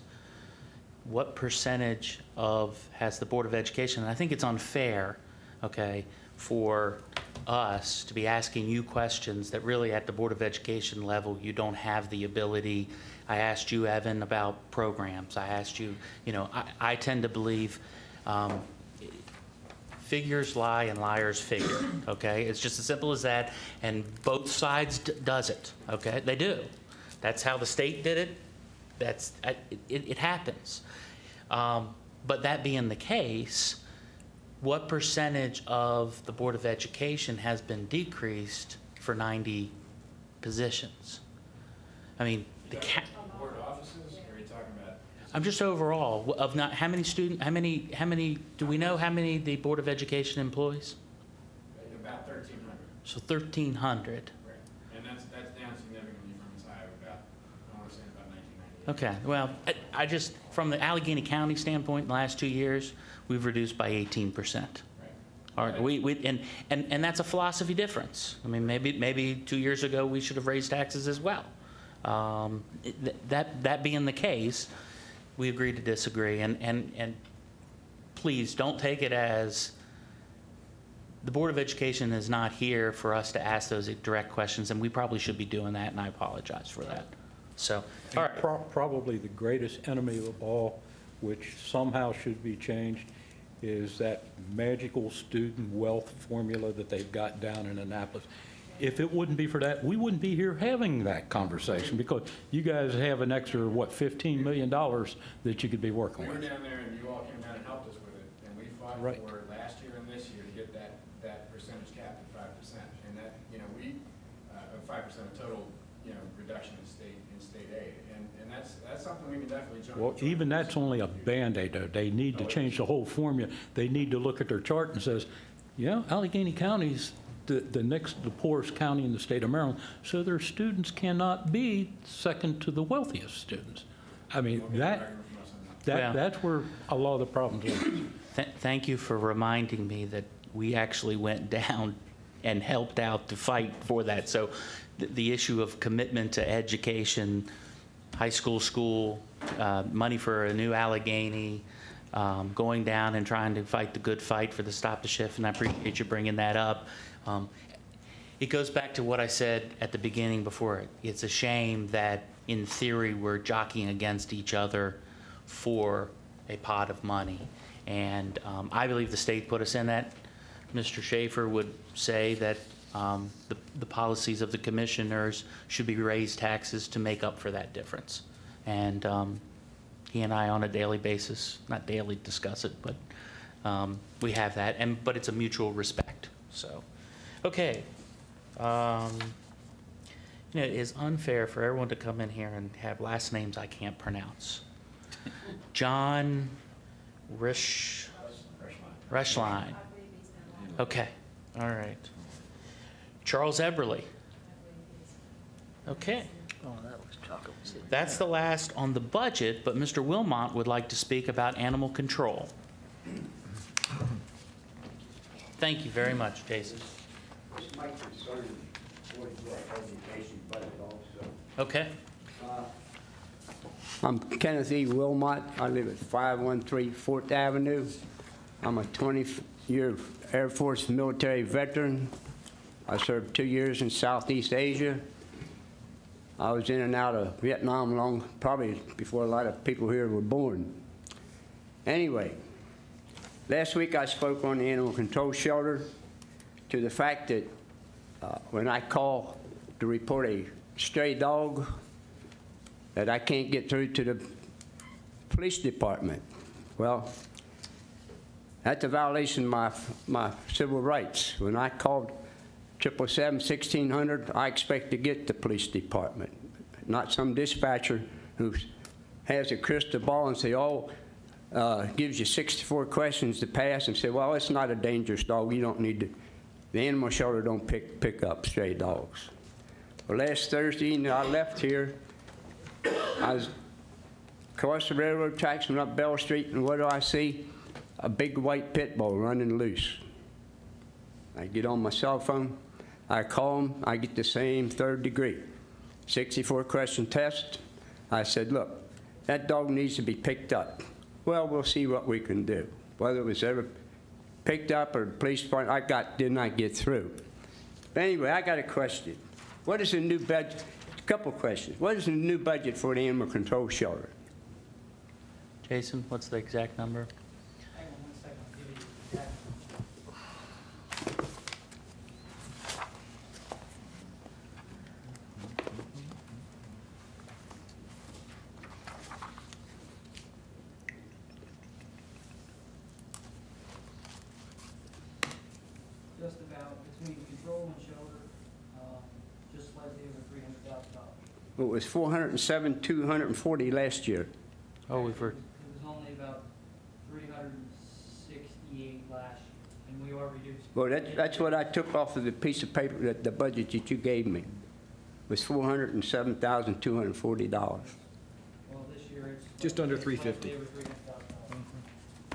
what percentage has the Board of Education, and I think it's unfair, okay, for us to be asking you questions that really at the Board of Education level you don't have the ability. I asked you, Evan, about programs. I asked you, I tend to believe figures lie and liars figure, okay? It's just as simple as that, and both sides does it, okay? They do. That's how the state did it. It happens. But that being the case, what percentage of the Board of Education has been decreased for 90 positions? I mean, board offices, or are you talking about? I'm just overall of not how many do we know how many the Board of Education employs? About 1,300. So 1,300. Right, and that's down significantly from its high of about, I want to say about 1998. Okay, well, I just from the Allegany County standpoint, in the last 2 years, we've reduced by 18%. Right. All right, and that's a philosophy difference. I mean, maybe 2 years ago we should have raised taxes as well. That being the case, we agree to disagree, and please don't take it as the Board of Education is not here for us to ask those direct questions, and we probably should be doing that, and I apologize for that. So, all right. Probably the greatest enemy of all, which somehow should be changed, is that magical student wealth formula that they've got down in Annapolis. If it wouldn't be for that, we wouldn't be here having that conversation, because you guys have an extra, $15 million that you could be working with. We were down there and you all came down and helped us with it, and we fought Right. for last year and this year to get that percentage cap to 5%. And that, you know, we, 5% of total, you know, reduction in state aid. And that's something we can definitely jump. Well, even that's only a Band-Aid, though. They need to change the whole formula. They need to look at their chart and says, yeah, Allegheny County's the poorest county in the state of Maryland, so their students cannot be second to the wealthiest students. I mean, that's where a lot of the problems are. Thank you for reminding me that we actually went down and helped out to fight for that. So the issue of commitment to education, high school, money for a new Allegany, going down and trying to fight the good fight for the Stop the Shift, and I appreciate you bringing that up. It goes back to what I said at the beginning before. It's a shame that, in theory, we're jockeying against each other for a pot of money. And I believe the state put us in that. Mr. Schaefer would say that the policies of the commissioners should be raise taxes to make up for that difference. And he and I on a daily basis, not daily discuss it, but we have that, but it's a mutual respect. So, okay. You know, it is unfair for everyone to come in here and have last names I can't pronounce. John Reschline. Okay, all right. Charles Eberly. Okay. Oh, that was chocolate. That's the last on the budget, but Mr. Wilmot would like to speak about animal control. Thank you very much, Jason. This might concern Board of Education budget also. Okay. I'm Kenneth E. Wilmot. I live at 513 4th Avenue. I'm a 20-year Air Force military veteran. I served 2 years in Southeast Asia. I was in and out of Vietnam probably before a lot of people here were born. Anyway, last week I spoke on the animal control shelter to the fact that when I call to report a stray dog, that I can't get through to the police department. Well, that's a violation of my civil rights. When I called 777-1600, I expect to get the police department, not some dispatcher who has a crystal ball and say, oh, gives you 64 questions to pass and say, well, it's not a dangerous dog. You don't need to. The animal shelter don't pick up stray dogs. Well, last Thursday evening, I left here. I was across the railroad tracks and up Bell Street, and what do I see? A big white pit bull running loose. I get on my cell phone, I call him, I get the same third degree. 64 question test. I said, look, that dog needs to be picked up. Well, we'll see what we can do. Whether it was ever picked up or the police department, did not get through. But anyway, I got a question. What is the new budget? A couple questions. What is the new budget for the animal control shelter? Jason, what's the exact number? Hang on 1 second, I'll give you the exact. Just about between control and shelter, just slightly over $300,000. It was 407, 240 last year. Oh, we've heard. It was only about 368 last year, and we are reducing. Well, that's what I took off of the piece of paper, that the budget that you gave me was $407,240. Well, this year it's Just under slightly 350. over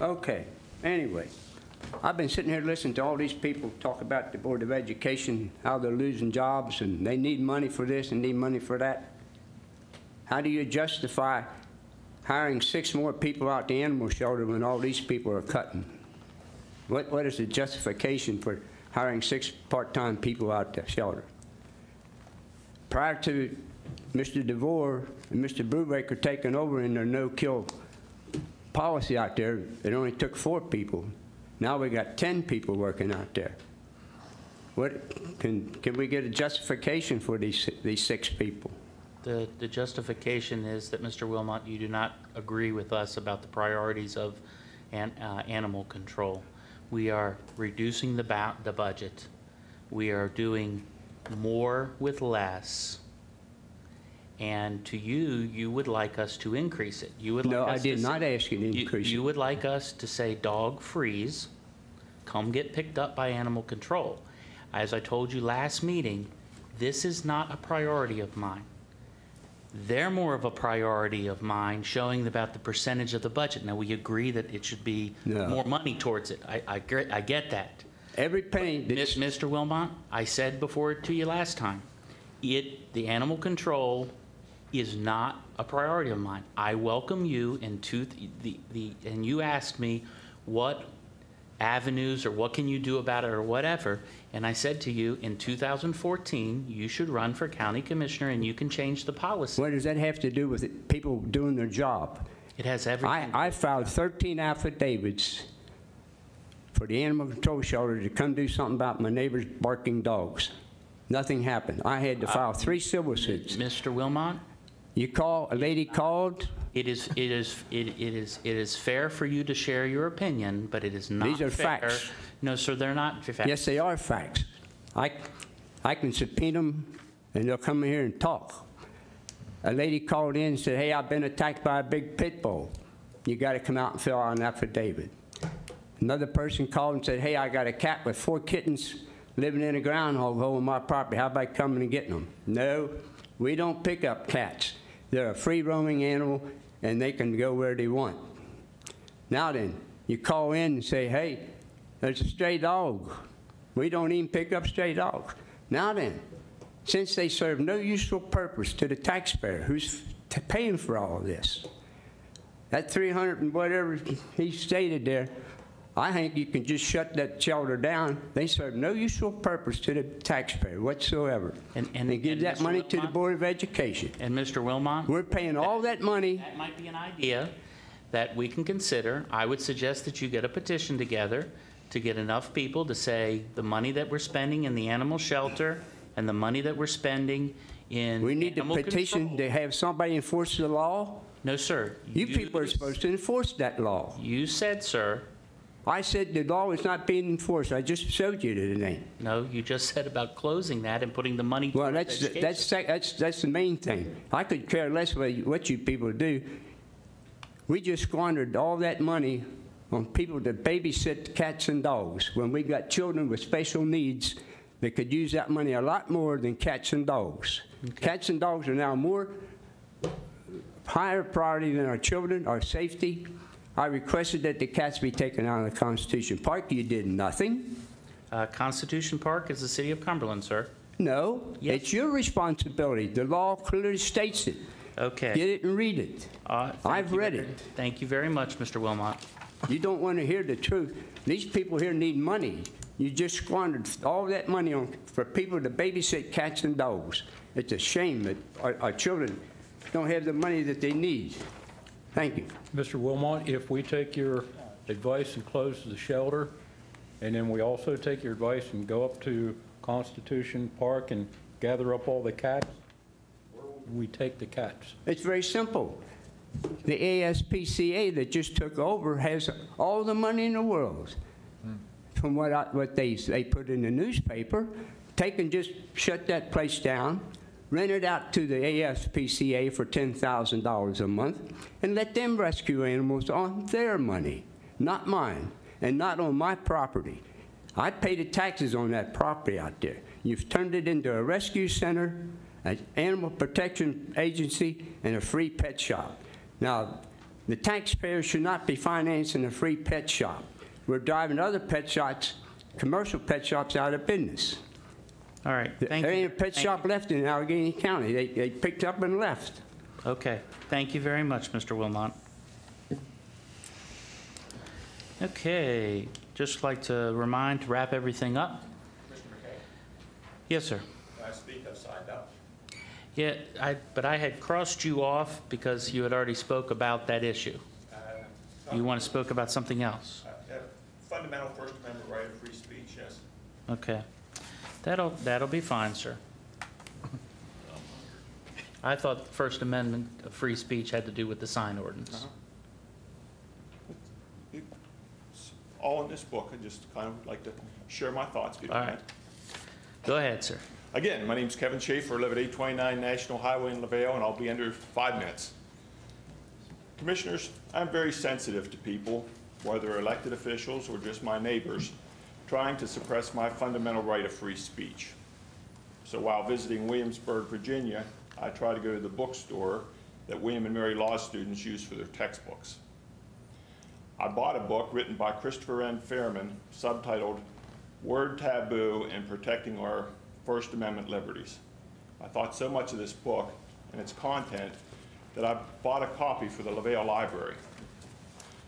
$300,000. Okay, anyway, I've been sitting here listening to all these people talk about the Board of Education, how they're losing jobs, and they need money for this and need money for that. How do you justify hiring 6 more people out the animal shelter when all these people are cutting? What is the justification for hiring 6 part-time people out the shelter? Prior to Mr. DeVore and Mr. Brubaker taking over in their no-kill policy out there, it only took 4 people. Now we got 10 people working out there. What can we get a justification for these 6 people? The justification is that, Mr. Wilmot, you do not agree with us about the priorities of and animal control. We are reducing the budget. We are doing more with less. And to you, you would like us to increase it. You would like No, us I did to not ask you to increase it. You would like us to say, dog freeze, come get picked up by animal control. As I told you last meeting, this is not a priority of mine. They're more of a priority of mine, showing about the percentage of the budget. Now, we agree that it should be more money towards it. I get that. Every penny. Mr. Wilmot, I said before to you last time, the animal control is not a priority of mine. I welcome you into and you asked me what avenues or what can you do about it or whatever, and I said to you, in 2014, you should run for county commissioner and you can change the policy. What does that have to do with it, people doing their job? It has everything. I filed 13 affidavits for the animal control shelter to come do something about my neighbor's barking dogs. Nothing happened. I had to file 3 civil suits. Mr. Wilmot? A lady called. It is fair for you to share your opinion, but it is not fair. These are facts. No, sir, they're not facts. Yes, they are facts. I can subpoena them, and they'll come in here and talk. A lady called in and said, hey, I've been attacked by a big pit bull. You got to come out and fill out an affidavit. Another person called and said, hey, I got a cat with 4 kittens living in a groundhog hole on my property. How about coming and getting them? No, we don't pick up cats. They're a free-roaming animal, and they can go where they want. Now then, you call in and say, hey, there's a stray dog. We don't even pick up stray dogs. Now then, since they serve no useful purpose to the taxpayer who's paying for all of this, that 300 and whatever he stated there, I think you can just shut that shelter down. They serve no useful purpose to the taxpayer whatsoever. And give that money to the Board of Education. And Mr. Wilmot? We're paying all that money. That might be an idea that we can consider. I would suggest that you get a petition together to get enough people to say the money that we're spending in the animal shelter and the money that we're spending in We need a animal petition control. to have somebody enforce the law. No, sir. You people are supposed to enforce that law. You said, sir. I said the law is not being enforced. I just showed you the name. No, you just said about closing that and putting the money Well, towards that's the main thing. I could care less what you people do. We just squandered all that money on people that babysit cats and dogs when we got children with special needs that could use that money a lot more than cats and dogs. Okay. Cats and dogs are now higher priority than our children, our safety. I requested that the cats be taken out of the Constitution Park. You did nothing. Constitution Park is the city of Cumberland, sir. No, yes. It's your responsibility. The law clearly states it. Okay. Get it and read it. I've read it. Thank you very much, Mr. Wilmot. You don't want to hear the truth. These people here need money. You just squandered all that money for people to babysit cats and dogs. It's a shame that our children don't have the money that they need. Thank you. Mr. Wilmot, if we take your advice and close the shelter, and then we also take your advice and go up to Constitution Park and gather up all the cats, where will we take the cats? It's very simple. The ASPCA that just took over has all the money in the world. From what they put in the newspaper, take and just shut that place down, rent it out to the ASPCA for $10,000 a month, and let them rescue animals on their money, not mine, and not on my property. I pay the taxes on that property out there. You've turned it into a rescue center, an animal protection agency, and a free pet shop. Now, the taxpayers should not be financing a free pet shop. We're driving other pet shops, commercial pet shops, out of business. All right. Thank there you. ain't a pet shop left in Allegany County. They picked up and left. Okay. Thank you very much, Mr. Wilmot. Okay. Just like to remind to wrap everything up. Mr. McKay? Yes, sir. Can I speak upside down? Yeah, but I had crossed you off because you had already spoke about that issue. You want to spoke about something else? Fundamental First Amendment right of free speech, yes. Okay. That'll be fine, sir. I thought the First Amendment of free speech had to do with the sign ordinance. all in this book. I just kind of like to share my thoughts, if you don't All mind. right. Go ahead, sir. Again, my name's Kevin Schaefer. I live at 829 National Highway in LaVale, and I'll be under 5 minutes. Commissioners, I'm very sensitive to people, whether elected officials or just my neighbors, trying to suppress my fundamental right of free speech. So while visiting Williamsburg, Virginia, I try to go to the bookstore that William and Mary Law students use for their textbooks. I bought a book written by Christopher N. Fairman, subtitled Word Taboo and Protecting Our First Amendment Liberties. I thought so much of this book and its content that I bought a copy for the LaVale Library.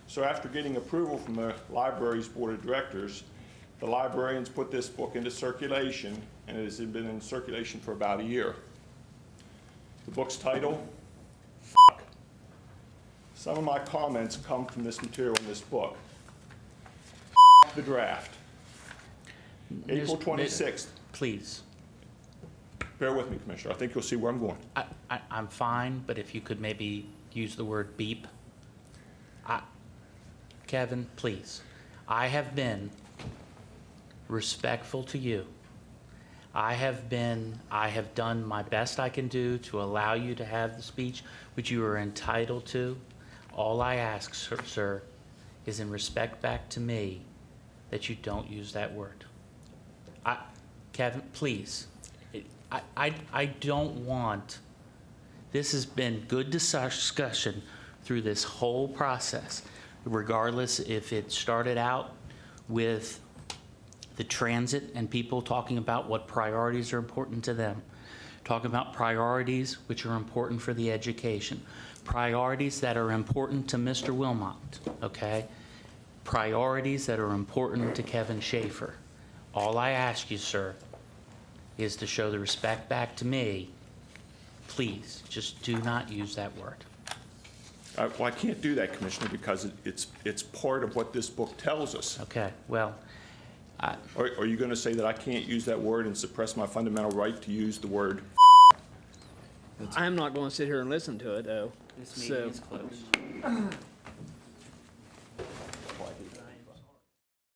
So after getting approval from the library's board of directors, the librarians put this book into circulation, and it has been in circulation for about a year. The book's title, F***. Some of my comments come from this material in this book. F*** the draft. April 26th. Please. Bear with me, Commissioner. I think you'll see where I'm going. I'm fine, but if you could maybe use the word beep. Kevin, please. I have been respectful to you. I have done my best I can do to allow you to have the speech which you are entitled to. All I ask, sir, is in respect back to me that you don't use that word. Kevin, please. I don't want, this has been good discussion through this whole process, regardless if it started out with the transit and people talking about what priorities are important to them, talking about priorities which are important for the education, priorities that are important to Mr. Wilmot, okay? Priorities that are important to Kevin Schaefer. All I ask you, sir, is to show the respect back to me. Please, just do not use that word. Well, I can't do that, Commissioner, because it's part of what this book tells us. Okay, well, Are you going to say that I can't use that word and suppress my fundamental right to use the word? I'm not going to sit here and listen to it, though. this meeting is closed.